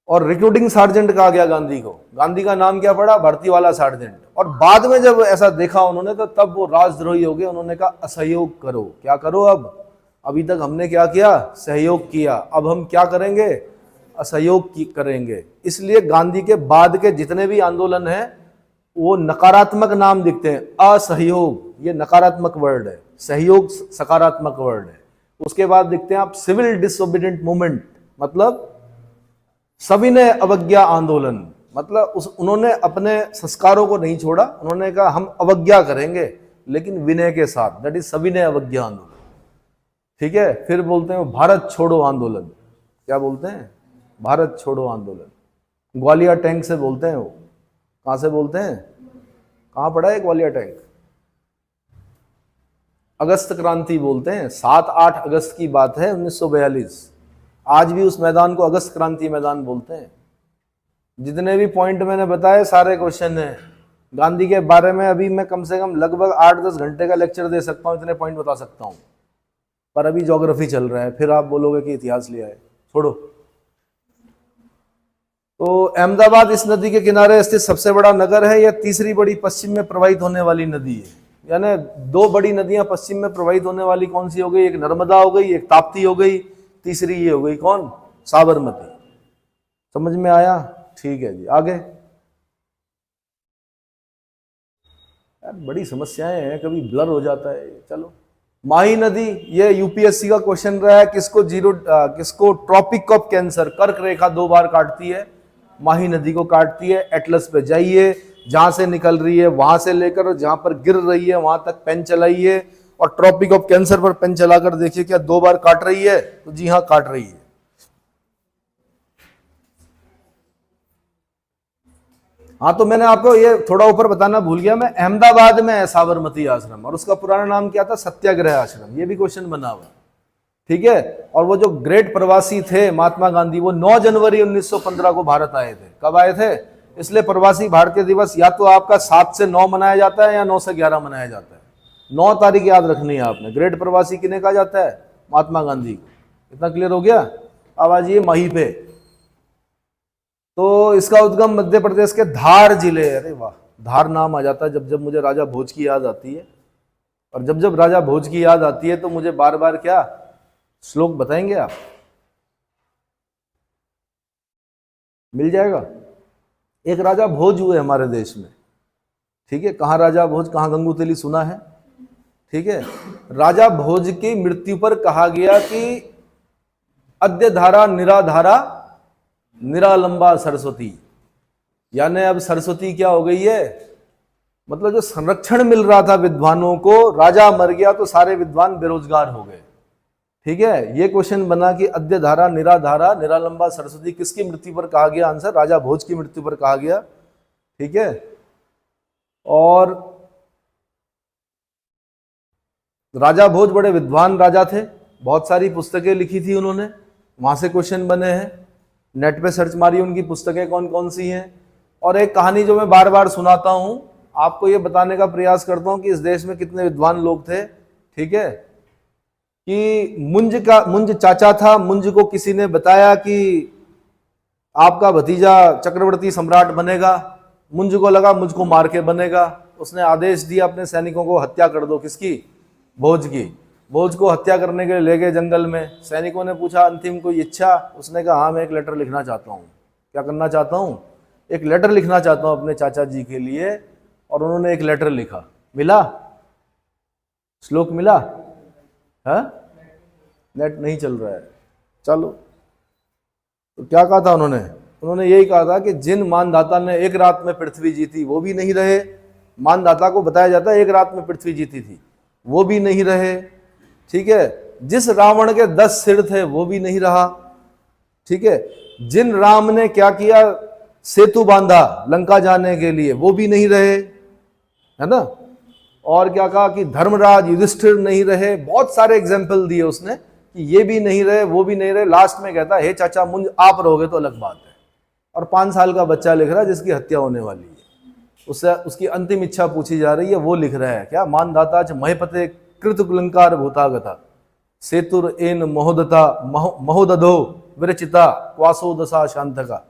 और रिक्रूटिंग सार्जेंट कहा गया गांधी को। गांधी का नाम क्या पड़ा? भर्ती वाला सार्जेंट। और बाद में जब ऐसा देखा उन्होंने तो तब वो राजद्रोही हो गए। उन्होंने कहा असहयोग करो। क्या करो? अब अभी तक हमने क्या किया? सहयोग किया। अब हम क्या करेंगे? असहयोग करेंगे। इसलिए गांधी के बाद के जितने भी आंदोलन हैं वो नकारात्मक नाम दिखते हैं। असहयोग ये नकारात्मक वर्ड है, सहयोग सकारात्मक वर्ड है। उसके बाद दिखते हैं आप सिविल डिसोबीडिएंट मूवमेंट, मतलब सविनय अवज्ञा आंदोलन। मतलब उन्होंने अपने संस्कारों को नहीं छोड़ा, उन्होंने कहा हम अवज्ञा करेंगे लेकिन विनय के साथ, दैट इज सविनय अवज्ञा आंदोलन। ठीक है, फिर बोलते हैं भारत छोड़ो आंदोलन। क्या बोलते हैं? भारत छोड़ो आंदोलन। ग्वालियर टैंक से बोलते हैं वो। कहां से बोलते हैं? कहां पड़ा है ग्वालियर टैंक? अगस्त क्रांति बोलते हैं। 7-8 अगस्त की बात है 1942। आज भी उस मैदान को अगस्त क्रांति मैदान बोलते हैं। जितने भी पॉइंट मैंने बताए सारे क्वेश्चन हैं गांधी के बारे में। अभी मैं कम से कम लगभग 8-10 घंटे का लेक्चर दे सकता हूं, इतने पॉइंट बता सकता हूं। पर अभी ज्योग्राफी चल रहा है, फिर आप बोलोगे कि इतिहास लिया है, छोड़ो। तो अहमदाबाद इस नदी के किनारे स्थित सबसे बड़ा नगर है। यह तीसरी बड़ी पश्चिम में प्रवाहित होने वाली नदी है। यानी 2 बड़ी नदियां पश्चिम में प्रवाहित होने वाली कौन सी हो गई? एक नर्मदा हो गई, एक ताप्ती हो गई, तीसरी ये हो गई कौन? साबरमती। समझ में आया? ठीक है जी, आगे। यार बड़ी समस्याएं हैं, कभी ब्लर हो जाता है। चलो, माही नदी, ये यूपीएससी का क्वेश्चन रहा है। किसको ट्रॉपिक ऑफ कैंसर, कर्क रेखा 2 बार काटती है? माही नदी को काटती है। एटलस पे जाइए, जहां से निकल रही है वहां से लेकर जहां पर गिर रही है वहां तक पेन चलाइए, और ट्रॉपिक ऑफ कैंसर पर पेन चलाकर देखिए क्या 2 बार काट रही है? तो जी हां, काट रही है। हाँ, तो मैंने आपको ये थोड़ा ऊपर बताना भूल गया मैं, अहमदाबाद में है साबरमती आश्रम, और उसका पुराना नाम क्या था? सत्याग्रह आश्रम। ये भी क्वेश्चन बना हुआ। ठीक है। और वो जो ग्रेट प्रवासी थे महात्मा गांधी, वो 9 जनवरी 1915 को भारत आए थे। कब आए थे? इसलिए प्रवासी भारतीय दिवस या तो आपका 7 से 9 मनाया जाता है या 9 से 11 मनाया जाता है। 9 तारीख याद रखनी है आपने। ग्रेट प्रवासी किन्हें कहा जाता है? महात्मा गांधी को। इतना क्लियर हो गया? अब आ जाइए माही पे। तो इसका उद्गम मध्य प्रदेश के धार जिले। अरे वाह, धार नाम आ जाता है जब जब मुझे राजा भोज की याद आती है। और जब जब राजा भोज की याद आती है तो मुझे बार बार क्या श्लोक बताएंगे आप? मिल जाएगा। एक राजा भोज हुए हमारे देश में, ठीक है। कहाँ राजा भोज, कहाँ गंगूतेली सुना है? ठीक है। राजा भोज की मृत्यु पर कहा गया कि अद्य धारा निराधारा निरालंबा सरस्वती, यानी अब सरस्वती क्या हो गई है? मतलब जो संरक्षण मिल रहा था विद्वानों को, राजा मर गया तो सारे विद्वान बेरोजगार हो गए। ठीक है। ये क्वेश्चन बना कि अद्य धारा निराधारा निरालंबा सरस्वती किसकी मृत्यु पर कहा गया? आंसर राजा भोज की मृत्यु पर कहा गया। ठीक है। और राजा भोज बड़े विद्वान राजा थे, बहुत सारी पुस्तकें लिखी थी उन्होंने, वहां से क्वेश्चन बने हैं। नेट पे सर्च मारिए उनकी पुस्तकें कौन कौन सी हैं। और एक कहानी जो मैं बार बार सुनाता हूं, आपको ये बताने का प्रयास करता हूं कि इस देश में कितने विद्वान लोग थे। ठीक है। कि मुंज चाचा था, मुंज को किसी ने बताया कि आपका भतीजा चक्रवर्ती सम्राट बनेगा। मुंज को लगा मुझको मार के बनेगा। उसने आदेश दिया अपने सैनिकों को, हत्या कर दो। किसकी? भोज की। भोज को हत्या करने के लिए ले गए जंगल में। सैनिकों ने पूछा अंतिम कोई इच्छा? उसने कहा हाँ, मैं एक लेटर लिखना चाहता हूँ। क्या करना चाहता हूँ? एक लेटर लिखना चाहता हूँ अपने चाचा जी के लिए। और उन्होंने एक लेटर लिखा। मिला? श्लोक मिला? है? नेट नहीं चल रहा है। चलो, तो क्या कहा था उन्होंने? उन्होंने यही कहा था कि जिन मानधाता ने एक रात में पृथ्वी जीती वो भी नहीं रहे। मानधाता को बताया जाता है एक रात में पृथ्वी जीती थी, वो भी नहीं रहे। ठीक है। जिस रावण के 10 सिर थे वो भी नहीं रहा। ठीक है। जिन राम ने क्या किया, सेतु बांधा लंका जाने के लिए, वो भी नहीं रहे, है ना। और क्या कहा कि धर्मराज युधिष्ठिर नहीं रहे। बहुत सारे एग्जाम्पल दिए उसने कि ये भी नहीं रहे, वो भी नहीं रहे। लास्ट में कहता हे चाचा मुंज आप रहोगे तो अलग बात है। और 5 साल का बच्चा लिख रहा है जिसकी हत्या होने वाली है, उससे उसकी अंतिम इच्छा पूछी जा रही है, वो लिख रहा है क्या? मानधाता च महीपते कृतकुलंकार भूतागता सेतुर एन महोदता महोदधो विरचिता क्वासो दशा शांतका।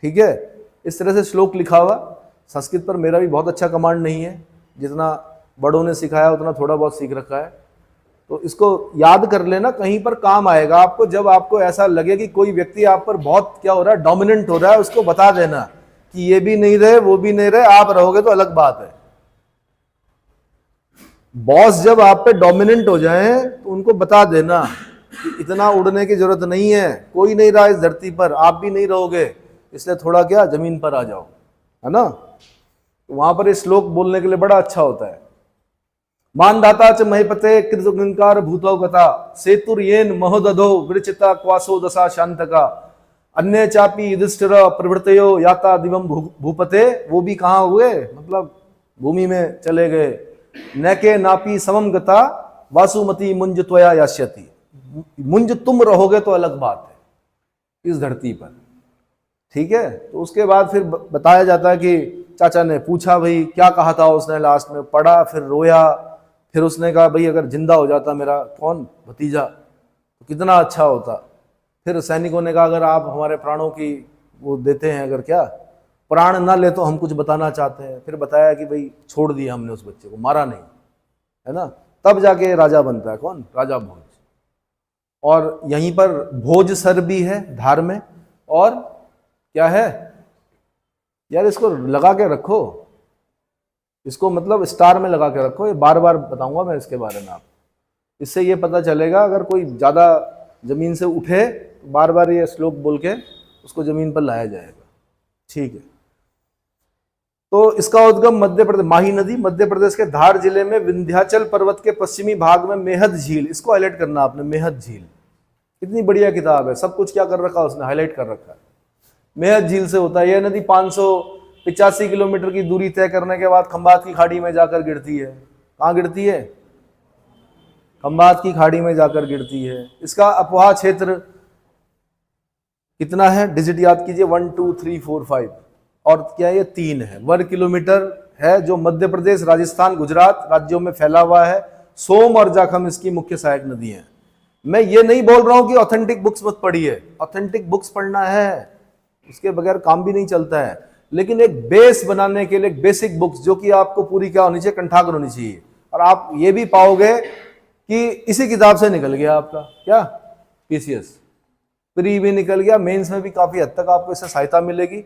ठीक है। इस तरह से श्लोक लिखा हुआ। संस्कृत पर मेरा भी बहुत अच्छा कमांड नहीं है, जितना बड़ों ने सिखाया उतना थोड़ा बहुत सीख रखा है। तो इसको याद कर लेना, कहीं पर काम आएगा आपको। जब आपको ऐसा लगे कि कोई व्यक्ति आप पर बहुत क्या हो रहा है, डोमिनेंट हो रहा है, उसको बता देना कि ये भी नहीं रहे, वो भी नहीं रहे, आप रहोगे तो अलग बात है। बॉस जब आप पे डोमिनेंट हो जाए तो उनको बता देना कि इतना उड़ने की जरूरत नहीं है, कोई नहीं रहा इस धरती पर, आप भी नहीं रहोगे, इसलिए थोड़ा क्या जमीन पर आ जाओ, है ना। तो वहां पर ये श्लोक बोलने के लिए बड़ा अच्छा होता है। मानधाता च महीपते कृतकुलंकार भूतौगता सेतुर येन महोदधो विरचिता क्वासो दशा शांतका अन्य चापी युधिष्ठिर प्रवृत्तयो याता दिवम भूपते। वो भी कहाँ हुए? मतलब भूमि में चले गए। नैके नापी समम गता वासुमती मुंज त्वया यास्यति। मुंज तुम रहोगे तो अलग बात है इस धरती पर। ठीक है। तो उसके बाद फिर बताया जाता है कि चाचा ने पूछा भाई क्या कहा था उसने, लास्ट में पढ़ा, फिर रोया। फिर उसने कहा भाई अगर जिंदा हो जाता मेरा कौन भतीजा तो कितना अच्छा होता। फिर सैनिकों ने कहा अगर आप हमारे प्राणों की वो देते हैं, अगर क्या प्राण ना ले तो हम कुछ बताना चाहते हैं। फिर बताया कि भाई छोड़ दिया हमने उस बच्चे को, मारा नहीं, है ना। तब जाके राजा बनता है कौन? राजा भोज। और यहीं पर भोज सर भी है धार में। और क्या है यार, इसको लगा के रखो, इसको मतलब स्टार में लगा के रखो। ये बार बार बताऊंगा मैं इसके बारे में आप, इससे ये पता चलेगा अगर कोई ज़्यादा ज़मीन से उठे तो बार बार ये श्लोक बोल के उसको ज़मीन पर लाया जाएगा। ठीक है। तो इसका उद्गम मध्य प्रदेश, माही नदी मध्य प्रदेश के धार जिले में विंध्याचल पर्वत के पश्चिमी भाग में मेहद झील, इसको हाईलाइट करना आपने, मेहद झील। कितनी बढ़िया किताब है, सब कुछ क्या कर रखा उसने, हाईलाइट कर रखा है। मेहद झील से होता है यह नदी 585 किलोमीटर की दूरी तय करने के बाद खंबात की खाड़ी में जाकर गिरती है। कहाँ गिरती है? खंबात की खाड़ी में जाकर गिरती है। इसका अपवाह क्षेत्र कितना है, डिजिट याद कीजिए, 1 2 3 4 5, और क्या ये 3 है, वर्ग किलोमीटर है, जो मध्य प्रदेश, राजस्थान, गुजरात राज्यों में फैला हुआ है। सोम और जाखम इसकी मुख्य सहायक नदी है। मैं ये नहीं बोल रहा हूं कि ऑथेंटिक बुक्स मत पढ़िए, ऑथेंटिक बुक्स पढ़ना है, उसके बगैर काम भी नहीं चलता है, लेकिन एक बेस बनाने के लिए एक बेसिक बुक्स जो कि आपको पूरी क्या होनी चाहिए, कंठाग्र होनी चाहिए। और आप ये भी पाओगे कि इसी किताब से निकल गया आपका क्या, पीसीएस, प्री भी निकल गया, मेंस में भी काफी हद तक आपको इससे सहायता मिलेगी।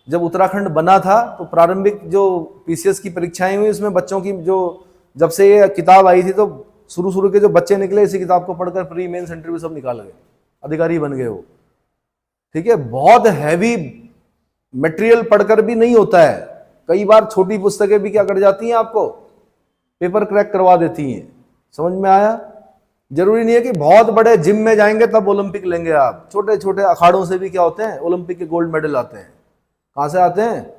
जब उत्तराखंड बना था तो प्रारंभिक जो पीसीएस की परीक्षाएं हुई उसमें बच्चों की जो, जब से ये किताब आई थी तो शुरू के जो बच्चे निकले इसी किताब को पढ़कर प्री मेंस इंटरव्यू सब निकाल गए, अधिकारी बन गए वो। ठीक है, बहुत हैवी मटेरियल पढ़कर भी नहीं होता है, कई बार छोटी पुस्तकें भी क्या कर जाती हैं, आपको पेपर क्रैक करवा देती हैं। समझ में आया? जरूरी नहीं है कि बहुत बड़े जिम में जाएंगे तब ओलंपिक लेंगे आप, छोटे छोटे अखाड़ों से भी क्या होते हैं, ओलंपिक के गोल्ड मेडल आते हैं। कहां से आते हैं?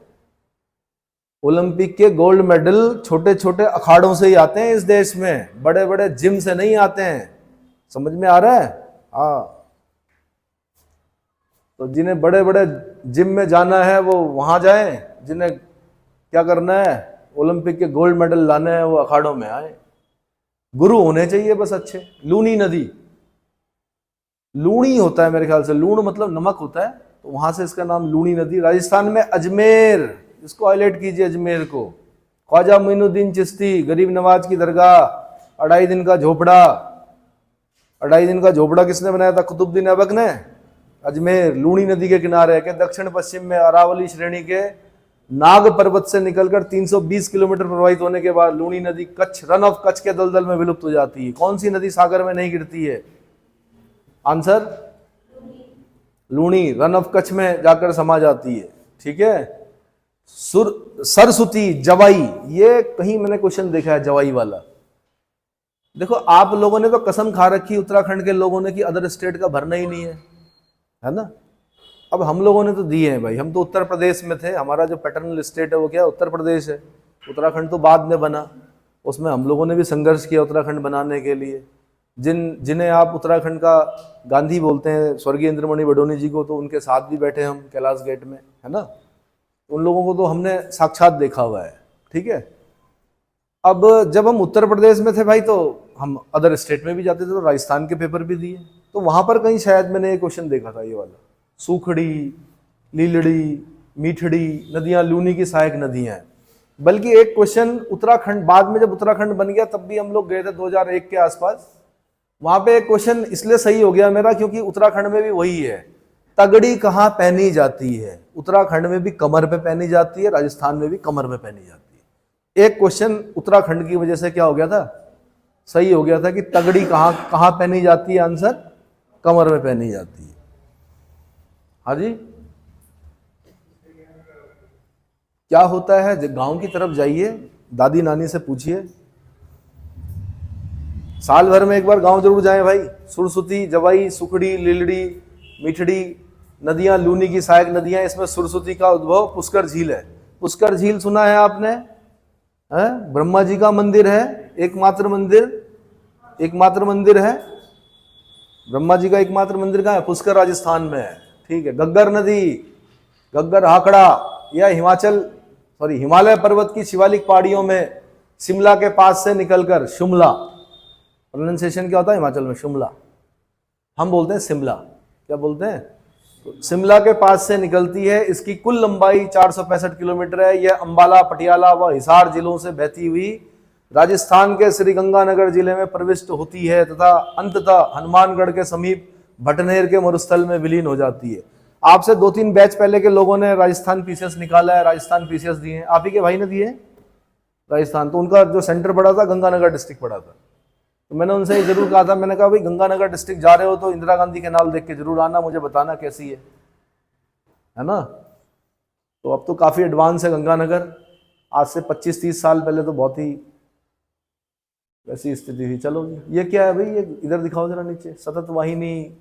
ओलंपिक के गोल्ड मेडल छोटे छोटे अखाड़ों से ही आते हैं इस देश में, बड़े बड़े जिम से नहीं आते हैं। समझ में आ रहा है? हाँ, तो जिन्हें बड़े बड़े जिम में जाना है वो वहां जाएं, जिन्हें क्या करना है, ओलंपिक के गोल्ड मेडल लाने हैं, वो अखाड़ों में आए। गुरु होने चाहिए बस अच्छे। लूनी नदी, लूणी होता है मेरे ख्याल से, लूण मतलब नमक होता है, तो वहां से इसका नाम लूणी नदी। राजस्थान में अजमेर, इसको हाईलाइट कीजिए अजमेर को, ख्वाजा मोइनुद्दीन चिश्ती, गरीब नवाज की दरगाह, 2.5 दिन का झोपड़ा, 2.5 दिन का झोपड़ा किसने बनाया था? कुतुबुद्दीन ऐबक ने। अजमेर लूणी नदी के किनारे के दक्षिण पश्चिम में अरावली श्रेणी के नाग पर्वत से निकलकर 320 किलोमीटर प्रवाहित होने के बाद लूणी नदी कच्छ, रन ऑफ कच्छ के दलदल में विलुप्त हो जाती है। कौन सी नदी सागर में नहीं गिरती है? Answer Luni, run of Kutch में जाकर समा जाती है। ठीक है, सरस्वती, जवाई, ये कहीं मैंने क्वेश्चन देखा है जवाई वाला। देखो आप लोगों ने तो कसम खा रखी उत्तराखंड के लोगों ने कि अदर स्टेट का भरना ही नहीं है ना। अब हम लोगों ने तो दिए हैं भाई, हम तो उत्तर प्रदेश में थे, हमारा जो पैटर्नल स्टेट है वो क्या है, उत्तर प्रदेश है। उत्तराखंड तो बाद में बना, उसमें हम लोगों ने भी संघर्ष किया उत्तराखंड बनाने के लिए। जिन्हें आप उत्तराखंड का गांधी बोलते हैं, स्वर्गीय इंद्रमणि बडोनी जी को, तो उनके साथ भी बैठे हम कैलाश गेट में, है ना। उन लोगों को तो हमने साक्षात देखा हुआ है। ठीक है, अब जब हम उत्तर प्रदेश में थे भाई तो हम अदर स्टेट में भी जाते थे, तो राजस्थान के पेपर भी दिए, तो वहां पर कहीं शायद मैंने ये क्वेश्चन देखा था, ये वाला। सूखड़ी, लीलड़ी, मीठड़ी नदियां लूनी की सहायक नदियां हैं। बल्कि एक क्वेश्चन उत्तराखंड, बाद में जब उत्तराखंड बन गया तब भी हम लोग गए थे 2001 के आसपास, वहां पे एक क्वेश्चन इसलिए सही हो गया मेरा क्योंकि उत्तराखंड में भी वही है, तगड़ी कहाँ पहनी जाती है। उत्तराखंड में भी कमर पे पहनी जाती है, राजस्थान में भी कमर पे पहनी जाती है। एक क्वेश्चन उत्तराखंड की वजह से क्या हो गया था, सही हो गया था कि तगड़ी कहाँ पहनी जाती है, आंसर कमर में पहनी जाती है। हाँ जी, क्या होता है, गांव की तरफ जाइए, दादी नानी से पूछिए, साल भर में एक बार गांव जरूर जाएं भाई। सुरसुती, जवाई, सुखड़ी, लीलड़ी, मीठड़ी नदियां लूनी की सहायक नदियां। इसमें सुरसुती का उद्भव पुष्कर झील है। पुष्कर झील सुना है आपने? ब्रह्मा जी का मंदिर है, एकमात्र मंदिर है ब्रह्मा जी का एकमात्र मंदिर कहाँ है? पुष्कर, राजस्थान में है। ठीक है, गग्गर नदी, गग्गर हाकड़ा, यह हिमालय पर्वत की शिवालिक पहाड़ियों में शिमला के पास से निकलकर, शिमला प्रोनाउंसिएशन क्या होता है हिमाचल में? शिमला, हम बोलते हैं शिमला, क्या बोलते हैं? शिमला के पास से निकलती है। इसकी कुल लंबाई 465 किलोमीटर है। यह अंबाला, पटियाला व हिसार जिलों से बहती हुई राजस्थान के श्रीगंगानगर जिले में प्रविष्ट होती है तथा अंततः हनुमानगढ़ के समीप भटनेर के मरुस्थल में विलीन हो जाती है। आपसे 2-3 बैच पहले के लोगों ने राजस्थान पीसीएस निकाला है, राजस्थान पीसीएस दिए हैं, आप ही के भाई ने दिए राजस्थान। तो उनका जो सेंटर पड़ा था गंगानगर डिस्ट्रिक्ट पड़ा था। तो मैंने उनसे जरूर कहा था, मैंने कहा भाई गंगानगर डिस्ट्रिक्ट जा रहे हो तो इंदिरा गांधी कैनाल देख के जरूर आना, मुझे बताना कैसी है ना। तो अब तो काफी एडवांस है गंगानगर, आज से 25-30 साल पहले तो बहुत ही वैसी स्थिति थी। चलो ये क्या है भाई, ये इधर दिखाओ जरा नीचे, सतत वाहिनी,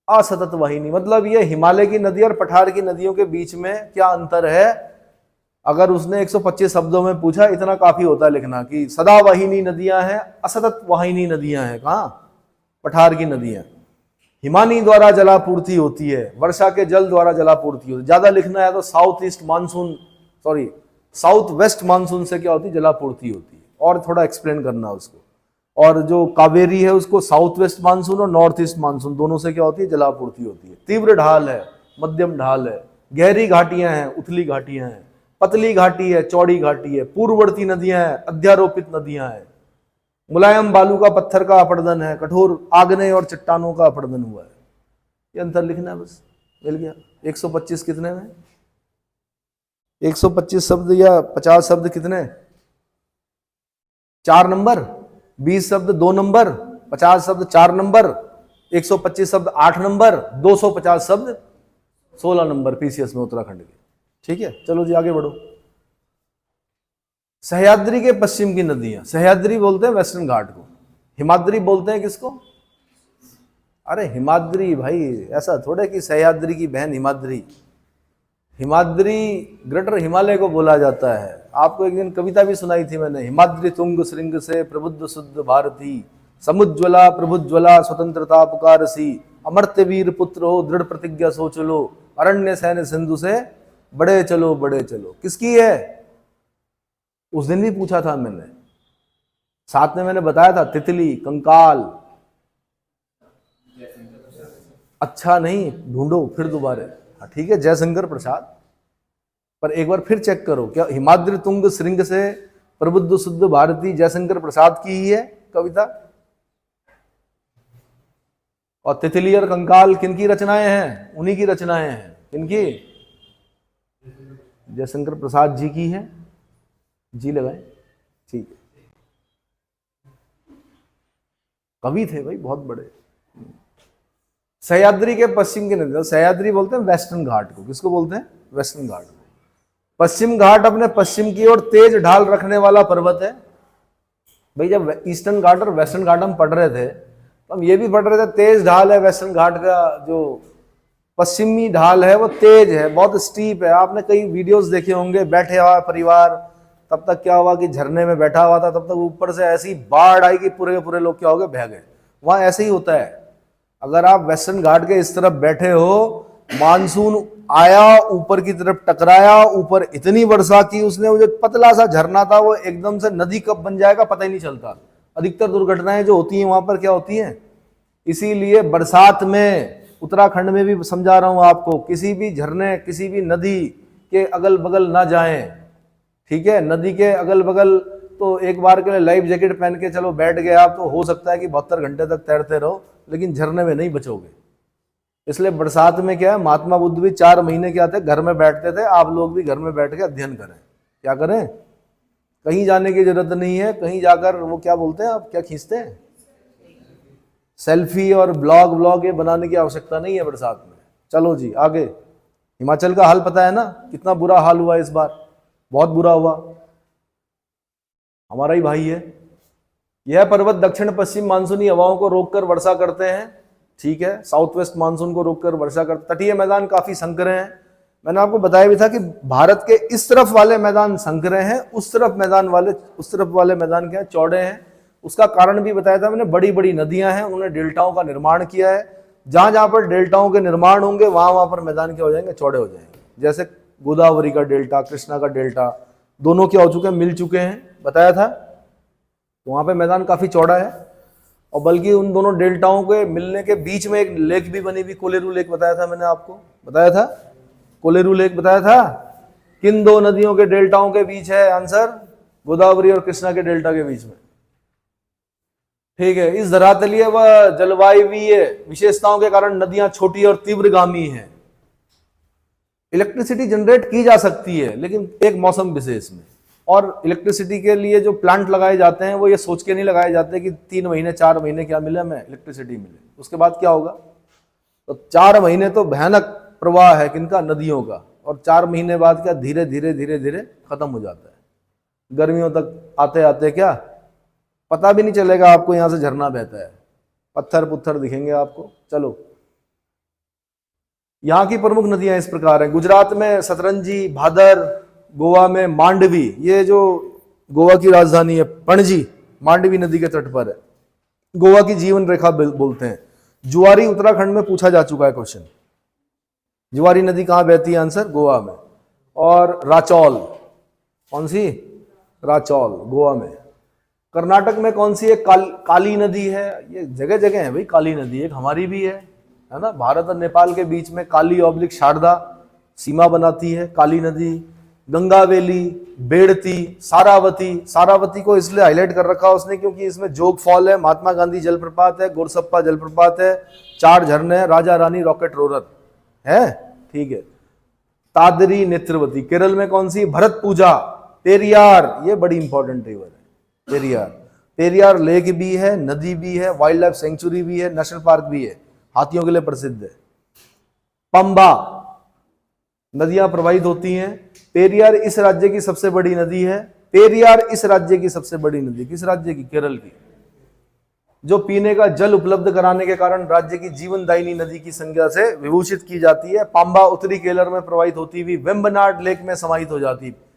असतत वाहिनी, मतलब ये हिमालय की नदी और पठार की नदियों के बीच में क्या अंतर है? अगर उसने 125 शब्दों में पूछा, इतना काफी होता है लिखना कि सदा वाहिनी नदियां हैं, असतत वाहिनी नदियां हैं। कहाँ? पठार की नदियां। हिमानी द्वारा जलापूर्ति होती है, वर्षा के जल द्वारा जलापूर्ति होती है। ज्यादा लिखना है तो south east monsoon, sorry south west monsoon से क्या होती है? जलापूर्ति होती है। और थोड़ा एक्सप्लेन करना उसको। और जो कावेरी है उसको साउथ वेस्ट मानसून और नॉर्थ ईस्ट मानसून दोनों से क्या होती है? जलापूर्ति होती है। तीव्र ढाल है, मध्यम ढाल है, गहरी घाटियां हैं, उथली घाटियां हैं, पतली घाटी है, चौड़ी घाटी है, पूर्ववर्ती नदियां हैं, अध्यारोपित नदियां हैं, मुलायम बालू का पत्थर का अपरदन है, कठोर आग्नेय और चट्टानों का अपरदन हुआ है। ये अंतर लिखना है, बस मिल गया। 125 कितने में? 125 शब्द या 50 शब्द कितने? 4 नंबर। 20 शब्द 2 नंबर, 50 शब्द 4 नंबर, 125 शब्द 8 नंबर, 250 शब्द 16 नंबर पीसीएस में उत्तराखंड के। ठीक है, चलो जी आगे बढ़ो। सह्याद्री के पश्चिम की नदियां, सह्याद्री बोलते हैं वेस्टर्न घाट को, हिमाद्री बोलते हैं किसको? अरे हिमाद्री भाई, ऐसा थोड़े कि सह्याद्री की बहन हिमाद्री। हिमाद्री ग्रेटर हिमालय को बोला जाता है। आपको एक दिन कविता भी सुनाई थी मैंने, हिमाद्री तुंग श्रृंग से प्रबुद्ध शुद्ध भारती, समुज्ज्वला प्रभुज्वला स्वतंत्रता पुकारसी, अमर्त्य वीर पुत्र हो दृढ़ प्रतिज्ञा सोच लो, अरण्य सैन्य सिंधु से बड़े चलो बड़े चलो। किसकी है? उस दिन भी पूछा था मैंने, साथ में मैंने बताया था तितली, कंकाल। अच्छा नहीं, ढूंढो फिर दोबारा। हाँ ठीक है, जयशंकर प्रसाद। पर एक बार फिर चेक करो, क्या हिमाद्री तुंग श्रृंग से प्रबुद्ध शुद्ध भारती जयशंकर प्रसाद की ही है कविता? और तितली और कंकाल किनकी रचनाएं हैं? उन्हीं की रचनाएं हैं। किनकी? जयशंकर प्रसाद जी की है। जी लगाए, ठीक है। कवि थे भाई, बहुत बड़े। सह्याद्री के पश्चिम के नदी, सह्याद्री बोलते हैं वेस्टर्न घाट को। किसको बोलते हैं? वेस्टर्न घाट को। पश्चिम घाट अपने पश्चिम की ओर तेज ढाल रखने वाला पर्वत है। भाई जब ईस्टर्न घाट और वेस्टर्न घाट हम पढ़ रहे थे तो हम ये भी पढ़ रहे थे तेज ढाल है वेस्टर्न घाट का, जो पश्चिमी ढाल है वो तेज है, बहुत स्टीप है। आपने कई वीडियोस देखे होंगे, बैठे हुआ परिवार, तब तक क्या हुआ कि झरने में बैठा हुआ था, तब तक ऊपर से ऐसी बाढ़ आई कि पूरे के पूरे लोग क्या हो गए? बह गए। वहां ऐसे ही होता है। अगर आप वेस्टर्न घाट के इस तरफ बैठे हो, मानसून आया, ऊपर की तरफ टकराया, ऊपर इतनी वर्षा की उसने, वो जो पतला सा झरना था वो एकदम से नदी कब बन जाएगा पता ही नहीं चलता। अधिकतर दुर्घटनाएं जो होती हैं वहां पर क्या होती हैं? इसीलिए बरसात में, उत्तराखंड में भी समझा रहा हूं आपको, किसी भी झरने, किसी भी नदी के अगल बगल ना जाएं। ठीक है, नदी के अगल बगल तो एक बार के लिए लाइफ जैकेट पहन के चलो बैठ गए आप, तो हो सकता है कि 72 घंटे तक तैरते रहो, लेकिन झरने में नहीं बचोगे। इसलिए बरसात में क्या है, महात्मा बुद्ध भी 4 महीने क्या थे, घर में बैठते थे। आप लोग भी घर में बैठ के अध्ययन करें। क्या करें? कहीं जाने की जरूरत नहीं है। कहीं जाकर वो क्या बोलते हैं, आप क्या खींचते हैं, सेल्फी और ब्लॉग ये बनाने की आवश्यकता नहीं है बरसात में। चलो जी आगे। हिमाचल का हाल पता है ना, कितना बुरा हाल हुआ इस बार, बहुत बुरा हुआ। हमारा ही भाई है। यह पर्वत दक्षिण पश्चिम मानसूनी हवाओं को रोककर वर्षा करते हैं। ठीक है, साउथ वेस्ट मानसून को रोककर वर्षा करते। तटीय मैदान काफी संकरे हैं। मैंने आपको बताया भी था कि भारत के इस तरफ वाले मैदान संकरे हैं, उस तरफ वाले मैदान क्या है, चौड़े हैं। उसका कारण भी बताया था मैंने, बड़ी बड़ी नदियां हैं, उन्होंने डेल्टाओं का निर्माण किया है। जहां जहां पर डेल्टाओं के निर्माण होंगे वहां वहां पर मैदान क्या हो जाएंगे, चौड़े हो जाएंगे। जैसे गोदावरी का डेल्टा, कृष्णा का डेल्टा, दोनों क्या हो चुके हैं, मिल चुके हैं, बताया था। तो वहां पे मैदान काफी चौड़ा है। और बल्कि उन दोनों डेल्टाओं के मिलने के बीच में एक लेक भी बनी हुई, कोलेरू लेक बताया था मैंने आपको, बताया था, कोलेरू लेक बताया था। किन 2 नदियों के डेल्टाओं के बीच है? आंसर, गोदावरी और कृष्णा के डेल्टा के बीच में। ठीक है, इस धरातलीय व जलवायवीय विशेषताओं के कारण नदियां छोटी और तीव्रगामी हैं। इलेक्ट्रिसिटी जनरेट की जा सकती है लेकिन एक मौसम विशेष में। और इलेक्ट्रिसिटी के लिए जो प्लांट लगाए जाते हैं वो ये सोच के नहीं लगाए जाते कि 3 महीने 4 महीने क्या मिले, हमें इलेक्ट्रिसिटी मिले, उसके बाद क्या होगा। तो 4 महीने तो भयानक प्रवाह है किनका, नदियों का। और 4 महीने बाद क्या, धीरे धीरे धीरे धीरे खत्म हो जाता है। गर्मियों तक आते आते क्या पता भी नहीं चलेगा आपको, यहां से झरना बहता है, पत्थर पुत्थर दिखेंगे आपको। चलो, यहाँ की प्रमुख नदियां इस प्रकार हैं। गुजरात में सतरंजी, भादर, गोवा में मांडवी, ये जो गोवा की राजधानी है पणजी, मांडवी नदी के तट पर है। गोवा की जीवन रेखा बोलते हैं। जुआरी उत्तराखंड में पूछा जा चुका है क्वेश्चन। जुआरी नदी कहाँ बहती है? आंसर गोवा में। और राचौल, कौन सी? राचौल गोवा में। कर्नाटक में कौन सी है? काली नदी है। ये जगह जगह है भाई काली नदी, एक हमारी भी है ना। भारत और नेपाल के बीच में काली ऑब्लिक शारदा सीमा बनाती है काली नदी। गंगावेली, बेड़ती, सारावती। सारावती को इसलिए हाईलाइट कर रखा उसने क्योंकि इसमें जोग फॉल है, महात्मा गांधी जलप्रपात है, गोरसप्पा जलप्रपात है, 4 झरने हैं, राजा रानी रॉकेट रोलर है। ठीक है। तादरी, नेत्रवती। केरल में कौन सी? भरत पूजा। पेरियार, ये बड़ी इंपॉर्टेंट रिवर है पेरियार। पेरियार लेक भी है, नदी भी है, वाइल्ड लाइफ सेंचुरी भी है, नेशनल पार्क भी है, हाथियों के लिए प्रसिद्ध है। पंबा, नदियां प्रवाहित होती हैं। पेरियार इस राज्य की सबसे बड़ी नदी है। पेरियार इस राज्य की सबसे बड़ी नदी, किस राज्य की? केरल की। जो पीने का जल उपलब्ध कराने के कारण राज्य की जीवनदायिनी नदी की संज्ञा से विभूषित की जाती है। पंबा उत्तरी केरल में प्रवाहित होती हुई वेम्बनाड लेक में समाहित हो जाती है।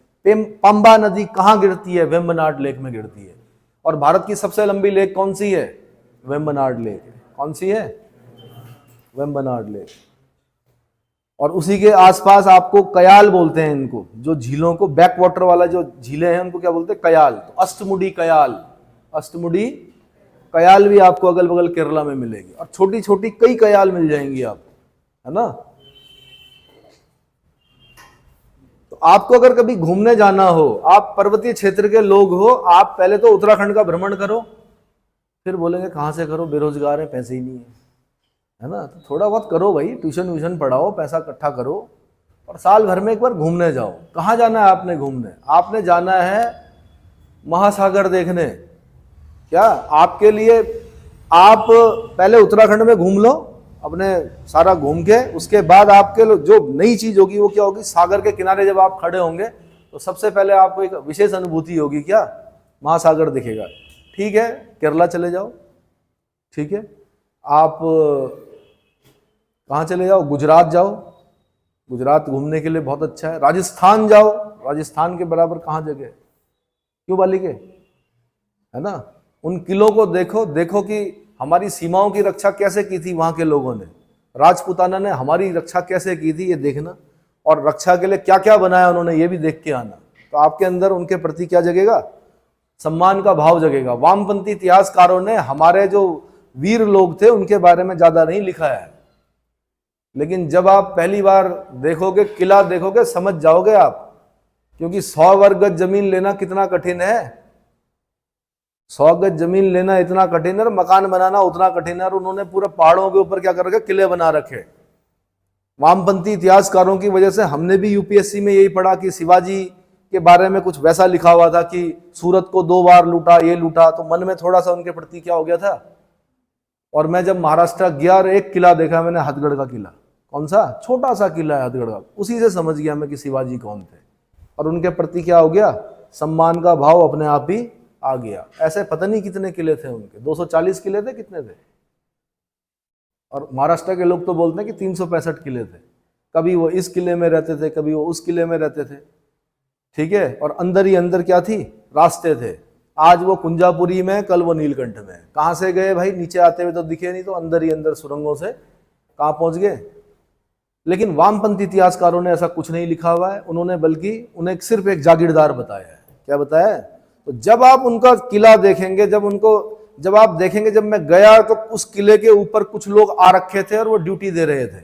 पंबा नदी कहां गिरती है? वेम्बनाड लेक में गिरती है। और भारत की सबसे लंबी लेक कौन सी है? वेम्बनाड लेक। कौन सी है? वेम्बनाड लेक। और उसी के आसपास आपको कयाल बोलते हैं इनको, जो झीलों को, बैक वाटर वाला जो झीलें हैं उनको क्या बोलते हैं? कयाल। तो अष्टमुडी कयाल, अष्टमुडी कयाल भी आपको अगल बगल केरला में मिलेगी। और छोटी छोटी कई कयाल मिल जाएंगी आपको, है ना। तो आपको अगर कभी घूमने जाना हो, आप पर्वतीय क्षेत्र के लोग हो, आप पहले तो उत्तराखंड का भ्रमण करो, फिर बोलेंगे कहां से करो, बेरोजगार है, पैसे ही नहीं है ना। तो थोड़ा बहुत करो भाई, ट्यूशन व्यूशन पढ़ाओ, पैसा इकट्ठा करो और साल भर में एक बार घूमने जाओ। कहाँ जाना है आपने घूमने? आपने जाना है महासागर देखने। क्या आपके लिए, आप पहले उत्तराखंड में घूम लो अपने सारा घूम के, उसके बाद आपके जो नई चीज होगी वो क्या होगी? सागर के किनारे जब आप खड़े होंगे तो सबसे पहले आपको एक विशेष अनुभूति होगी, क्या? महासागर दिखेगा। ठीक है, केरला चले जाओ। ठीक है, आप कहाँ चले जाओ? गुजरात जाओ, गुजरात घूमने के लिए बहुत अच्छा है। राजस्थान जाओ, राजस्थान के बराबर कहाँ जगह है? क्यों बालिके, है ना। उन किलों को देखो, देखो कि हमारी सीमाओं की रक्षा कैसे की थी वहां के लोगों ने, राजपूताना ने हमारी रक्षा कैसे की थी ये देखना, और रक्षा के लिए क्या क्या बनाया उन्होंने ये भी देख के आना। तो आपके अंदर उनके प्रति क्या जगेगा? सम्मान का भाव जगेगा। वामपंथी इतिहासकारों ने हमारे जो वीर लोग थे उनके बारे में ज्यादा नहीं लिखा है, लेकिन जब आप पहली बार देखोगे, किला देखोगे, समझ जाओगे आप। क्योंकि 100 वर्ग गज जमीन लेना कितना कठिन है, 100 गज जमीन लेना इतना कठिन है, मकान बनाना उतना कठिन है। और उन्होंने पूरे पहाड़ों के ऊपर क्या कर रखे? किले बना रखे। वामपंथी इतिहासकारों की वजह से हमने भी यूपीएससी में यही पढ़ा कि शिवाजी के बारे में कुछ वैसा लिखा हुआ था कि सूरत को 2 बार लूटा, ये लूटा, तो मन में थोड़ा सा उनके प्रति क्या हो गया था। और मैं जब महाराष्ट्र गया और एक किला देखा मैंने, हथगढ़ का किला। कौन सा? छोटा सा किला है हथगढ़ का। उसी से समझ गया मैं कि शिवाजी कौन थे, और उनके प्रति क्या हो गया? सम्मान का भाव अपने आप ही आ गया। ऐसे पता नहीं कितने किले थे उनके, 240 किले थे, कितने थे। और महाराष्ट्र के लोग तो बोलते हैं कि 365 किले थे। कभी वो इस किले में रहते थे, कभी वो उस किले में रहते थे। ठीक है, और अंदर ही अंदर क्या थी? रास्ते थे। आज वो कुंजापुरी में, कल वो नीलकंठ में। कहाँ से गए भाई? नीचे आते हुए तो दिखे नहीं, तो अंदर ही अंदर सुरंगों से कहाँ पहुंच गए। लेकिन वामपंथी इतिहासकारों ने ऐसा कुछ नहीं लिखा हुआ है, उन्होंने बल्कि उन्हें सिर्फ एक जागीरदार बताया है। क्या बताया है? तो जब आप उनका किला देखेंगे, जब आप देखेंगे, जब मैं गया तो उस किले के ऊपर कुछ लोग आ रखे थे और वो ड्यूटी दे रहे थे।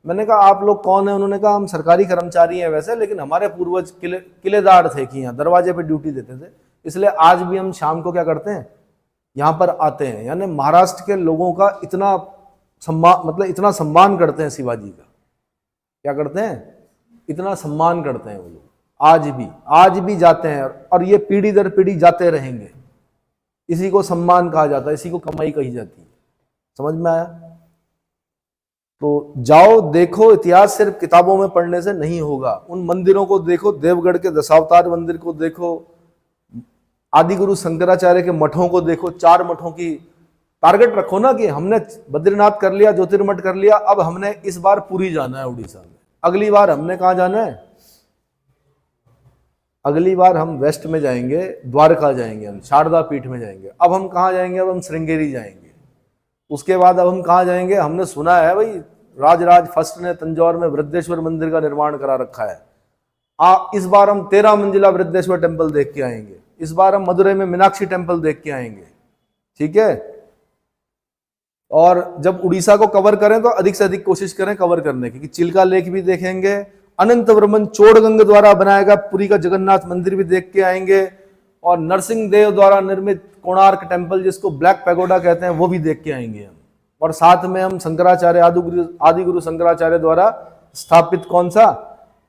मैंने कहा आप लोग कौन है? उन्होंने कहा हम सरकारी कर्मचारी हैं वैसे, लेकिन हमारे पूर्वज किलेदार थे कि यहाँ दरवाजे पे ड्यूटी देते थे, इसलिए आज भी हम शाम को क्या करते हैं? यहाँ पर आते हैं। यानी महाराष्ट्र के लोगों का इतना सम्मान, मतलब इतना सम्मान करते हैं शिवाजी का। क्या करते हैं? इतना सम्मान करते हैं वो लोग। आज भी जाते हैं, और ये पीढ़ी दर पीढ़ी जाते रहेंगे। इसी को सम्मान कहा जाता है, इसी को कमाई कही जाती है। समझ में आया? तो जाओ, देखो। इतिहास सिर्फ किताबों में पढ़ने से नहीं होगा। उन मंदिरों को देखो, देवगढ़ के दशावतार मंदिर को देखो, आदि गुरु शंकराचार्य के मठों को देखो। 4 मठों की टारगेट रखो ना कि हमने बद्रीनाथ कर लिया, ज्योतिर्मठ कर लिया, अब हमने इस बार पुरी जाना है उड़ीसा में, अगली बार हमने कहाँ जाना है? अगली बार हम वेस्ट में जाएंगे, द्वारका जाएंगे, हम शारदा पीठ में जाएंगे। अब हम कहाँ जाएंगे? अब हम श्रृंगेरी जाएंगे। उसके बाद अब हम कहाँ जाएंगे? हमने सुना है भाई राजराज फर्स्ट ने तंजौर में वृद्धेश्वर मंदिर का निर्माण करा रखा है। इस बार हम 13 मंजिला वृद्धेश्वर टेम्पल देख के आएंगे। इस बार हम मदुरई में मीनाक्षी टेम्पल देख के आएंगे। ठीक है। और जब उड़ीसा को कवर करें तो अधिक से अधिक कोशिश करें कवर करने की। चिल्का लेक भी देखेंगे, अनंत वर्मन चोड़गंग द्वारा बनाया गया पुरी का जगन्नाथ मंदिर भी देख के आएंगे, और नरसिंह देव द्वारा निर्मित कोणार्क टेम्पल जिसको ब्लैक पैगोडा कहते हैं वो भी देख के आएंगे हम। और साथ में हम शंकराचार्य आदि गुरु शंकराचार्य द्वारा स्थापित कौन सा?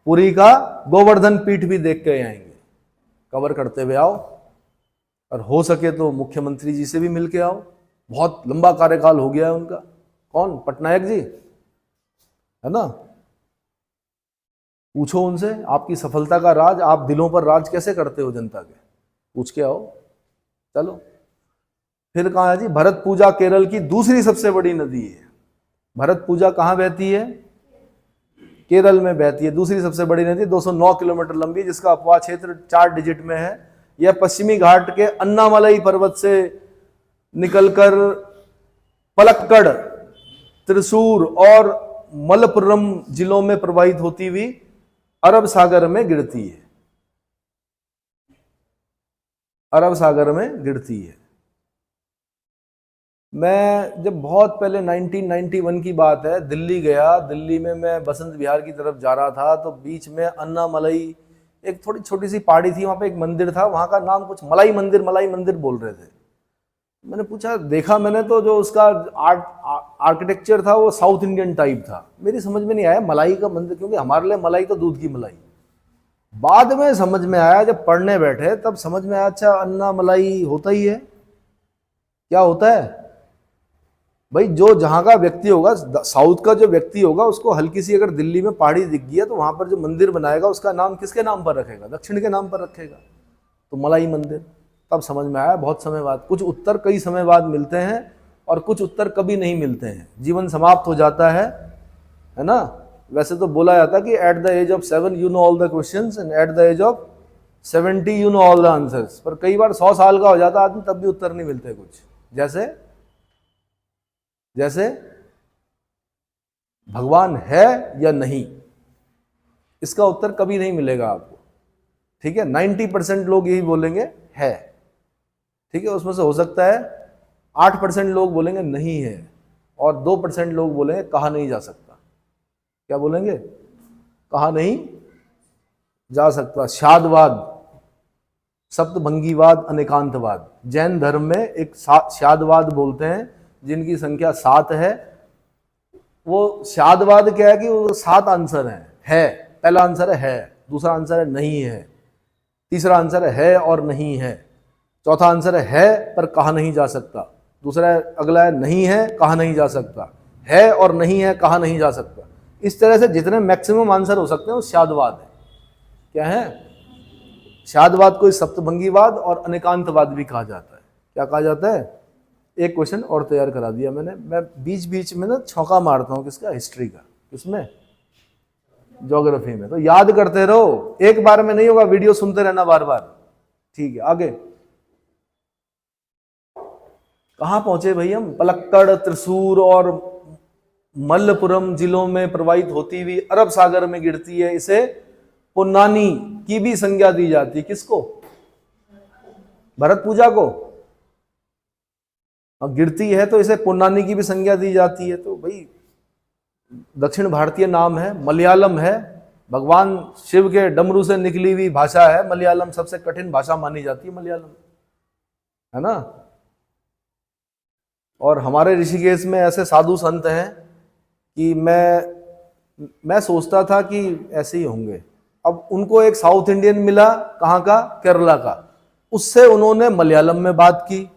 पुरी का गोवर्धन पीठ भी देख के आएंगे। कवर करते हुए आओ, और हो सके तो मुख्यमंत्री जी से भी मिलके आओ। बहुत लंबा कार्यकाल हो गया है उनका। कौन? पटनायक जी, है ना? पूछो उनसे आपकी सफलता का राज, आप दिलों पर राज कैसे करते हो जनता के, पूछ के आओ। चलो फिर कहाँ है जी? भरत पूजा केरल की दूसरी सबसे बड़ी नदी है। भरत पूजा कहाँ बहती है? केरल में बहती है। दूसरी सबसे बड़ी नदी 209 किलोमीटर लंबी है, जिसका अपवाह क्षेत्र 4 डिजिट में है। यह पश्चिमी घाट के अन्नामलई पर्वत से निकलकर पलक्कड़, त्रिशूर और मलप्पुरम जिलों में प्रवाहित होती हुई अरब सागर में गिरती है। अरब सागर में गिरती है। मैं जब बहुत पहले 1991 की बात है, दिल्ली गया। दिल्ली में मैं बसंत विहार की तरफ जा रहा था, तो बीच में अन्नामलई एक थोड़ी छोटी सी पहाड़ी थी, वहां पे एक मंदिर था, वहां का नाम कुछ मलाई मंदिर बोल रहे थे। मैंने पूछा, देखा मैंने तो जो उसका आर्किटेक्चर था वो साउथ इंडियन टाइप था। मेरी समझ में नहीं आया मलाई का मंदिर, क्योंकि हमारे लिए मलाई तो दूध की मलाई। बाद में समझ में आया, जब पढ़ने बैठे तब समझ में आया, अच्छा अन्नामलई होता ही है। क्या होता है भाई? जो जहां का व्यक्ति होगा, साउथ का जो व्यक्ति होगा, उसको हल्की सी अगर दिल्ली में पहाड़ी दिख गई है तो वहां पर जो मंदिर बनाएगा उसका नाम किसके नाम पर रखेगा? दक्षिण के नाम पर रखेगा, तो मलाई मंदिर। तब समझ में आया बहुत समय बाद। कुछ उत्तर कई समय बाद मिलते हैं और कुछ उत्तर कभी नहीं मिलते हैं। जीवन समाप्त हो जाता है ना? वैसे तो बोला जाता है कि at the age of 7 you know all the questions and at the age of 70 you know all the answers. पर कई बार 100 साल का हो जाता आदमी, तब भी उत्तर नहीं मिलते कुछ। जैसे भगवान है या नहीं, इसका उत्तर कभी नहीं मिलेगा आपको। ठीक है। 90% लोग यही बोलेंगे है। ठीक है। उसमें से हो सकता है 8% लोग बोलेंगे नहीं है, और 2% लोग बोलेंगे कहा नहीं जा सकता। क्या बोलेंगे? कहा नहीं जा सकता। शादवाद, सप्तभंगीवाद, अनेकांतवाद। जैन धर्म में एक शादवाद बोलते हैं, जिनकी संख्या 7 है। वो शादवाद क्या है कि वो 7 आंसर है। पहला आंसर है, दूसरा आंसर है नहीं है, तीसरा आंसर है और नहीं है, चौथा आंसर है पर कहा नहीं जा सकता, दूसरा अगला है नहीं है, कहा नहीं जा सकता, है और नहीं है, कहा नहीं जा सकता। इस तरह से जितने मैक्सिमम आंसर हो सकते हैं वो शादवाद है। क्या है? शादवाद को सप्तभंगीवाद और अनेकांतवाद भी कहा जाता है। क्या कहा जाता है? एक क्वेश्चन और तैयार करा दिया मैंने। मैं बीच बीच में ना छौका मारता हूँ। किसका? हिस्ट्री का। किसमें? ज्योग्राफी में। तो याद करते रहो, एक बार में नहीं होगा, वीडियो सुनते रहना बार बार। ठीक है। आगे कहां पहुंचे भाई हम? पलक्कड़, त्रिशूर और मलप्पुरम जिलों में प्रवाहित होती हुई अरब सागर में गिरती है। इसे पुन्नानी की भी संज्ञा दी जाती है। किसको? भरत पूजा को। गिरती है तो इसे पुन्नानी की भी संज्ञा दी जाती है। तो भाई दक्षिण भारतीय नाम है, मलयालम है, भगवान शिव के डमरू से निकली हुई भाषा है मलयालम। सबसे कठिन भाषा मानी जाती है मलयालम, है ना? और हमारे ऋषिकेश में ऐसे साधु संत हैं कि मैं सोचता था कि ऐसे ही होंगे। अब उनको एक साउथ इंडियन मिला, कहाँ का? केरला का। उससे उन्होंने मलयालम में बात की।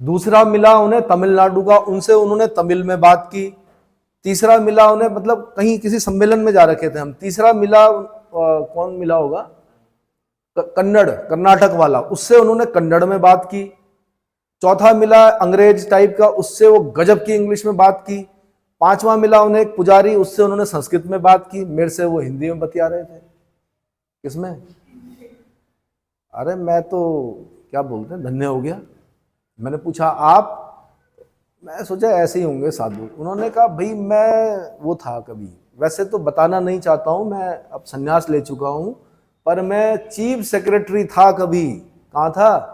दूसरा मिला उन्हें तमिलनाडु का, उनसे उन्होंने तमिल में बात की। तीसरा मिला उन्हें, मतलब कहीं किसी सम्मेलन में जा रखे थे हम। तीसरा मिला कौन मिला होगा? कन्नड़, कर्नाटक वाला, उससे उन्होंने कन्नड़ में बात की। चौथा मिला अंग्रेज टाइप का, उससे वो गजब की इंग्लिश में बात की। पांचवा मिला उन्हें एक पुजारी, उससे उन्होंने संस्कृत में बात की। मेरे से वो हिंदी में बतिया रहे थे। किसमें? अरे मैं तो क्या बोलते हैं धन्य हो गया। मैंने पूछा आप, मैं सोचा ऐसे ही होंगे साधु। उन्होंने कहा भाई मैं वो था कभी, वैसे तो बताना नहीं चाहता हूँ, मैं अब संन्यास ले चुका हूँ, पर मैं चीफ सेक्रेटरी था कभी। कहाँ था?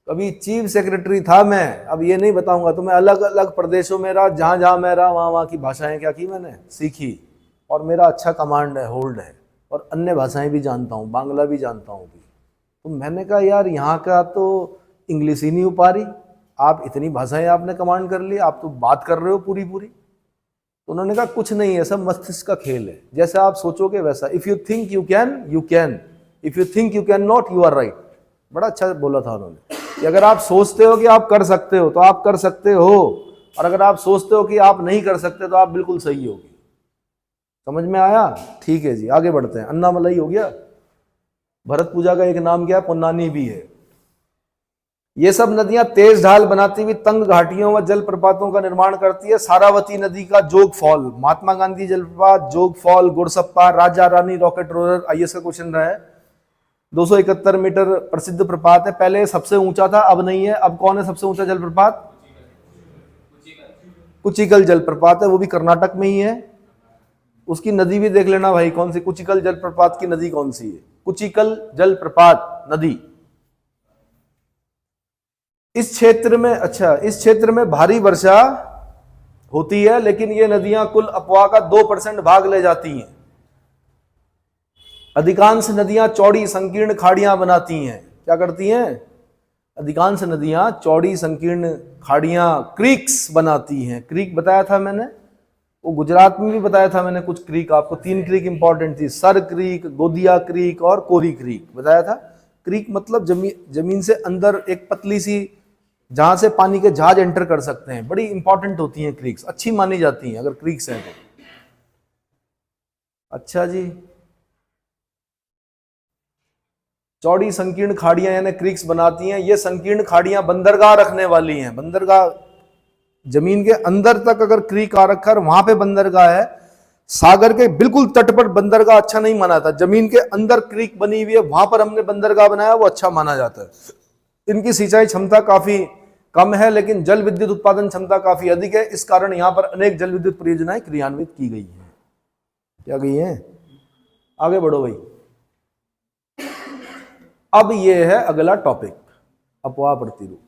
कभी चीफ सेक्रेटरी था मैं। अब ये नहीं बताऊंगा तो मैं अलग अलग प्रदेशों में रहा, जहाँ जहाँ मैं रहा वहाँ वहाँ की भाषाएं क्या की मैंने सीखी, और मेरा अच्छा कमांड है, होल्ड है, और अन्य भाषाएं भी जानता हूँ, बांग्ला भी जानता हूँ भी। तो मैंने कहा यार यहाँ का तो इंग्लिश ही नहीं हो पा रही, आप इतनी भाषाएं आपने कमांड कर ली, आप तो बात कर रहे हो पूरी पूरी। तो उन्होंने कहा कुछ नहीं है, सब मस्तिष्क का खेल है, जैसे आप सोचोगे वैसा। If you think you can, you can. If you think you can not, you are right. बड़ा अच्छा बोला था उन्होंने कि अगर आप सोचते हो कि आप कर सकते हो तो आप कर सकते हो, और अगर आप सोचते हो कि आप नहीं कर सकते तो आप बिल्कुल सही होगी। समझ में आया? ठीक है जी, आगे बढ़ते हैं। अन्नामलई हो गया। भरत पूजा का एक नाम क्या है? पुन्नानी भी है। ये सब नदियां तेज ढाल बनाती हुई तंग घाटियों व जलप्रपातों का निर्माण करती है। सारावती नदी का जोग फॉल, महात्मा गांधी जलप्रपात, जोग fall, गुरसप्पा, Raja Rani rocket roller. IAS का क्वेश्चन रहा है। 271 मीटर प्रसिद्ध प्रपात है। पहले सबसे ऊंचा था, अब नहीं है। अब कौन है सबसे ऊंचा जलप्रपात? कुचिकल जलप्रपात है, वो भी कर्नाटक में ही है। उसकी नदी भी देख लेना भाई, कौन सी कुचिकल जलप्रपात की नदी कौन सी है? कुचिकल जलप्रपात नदी इस क्षेत्र में, अच्छा, इस क्षेत्र में भारी वर्षा होती है, लेकिन ये नदियां कुल अपवाह का 2% भाग ले जाती हैं। अधिकांश नदियां चौड़ी संकीर्ण खाड़ियां बनाती हैं। क्या करती हैं? अधिकांश नदियां चौड़ी संकीर्ण खाड़ियां, क्रीक्स बनाती हैं। क्रीक बताया था मैंने, वो गुजरात में भी बताया था मैंने कुछ क्रीक आपको। 3 क्रीक इंपॉर्टेंट थी, सर क्रीक, गोदिया क्रीक और कोरी क्रीक बताया था। क्रीक मतलब जमीन से अंदर एक पतली सी, जहां से पानी के जहाज एंटर कर सकते हैं। बड़ी इंपॉर्टेंट होती हैं क्रीक्स, अच्छी मानी जाती हैं अगर क्रीक्स हैं तो। अच्छा जी, चौड़ी संकीर्ण खाड़ियां यानी क्रीक्स बनाती हैं। ये संकीर्ण खाड़ियां बंदरगाह रखने वाली हैं। बंदरगाह, जमीन के अंदर तक अगर क्रीक आ रखा है, वहां पे बंदरगाह है। सागर के बिल्कुल तट पर बंदरगाह अच्छा नहीं माना था। जमीन के अंदर क्रीक बनी हुई है, वहां पर हमने बंदरगाह बनाया, वो अच्छा माना जाता है। इनकी सिंचाई क्षमता काफी कम है, लेकिन जल विद्युत उत्पादन क्षमता काफी अधिक है। इस कारण यहां पर अनेक जल विद्युत परियोजनाएं क्रियान्वित की गई हैं। क्या गई हैं? आगे बढ़ो भाई। अब ये है अगला टॉपिक, अपवाह प्रतिरूप।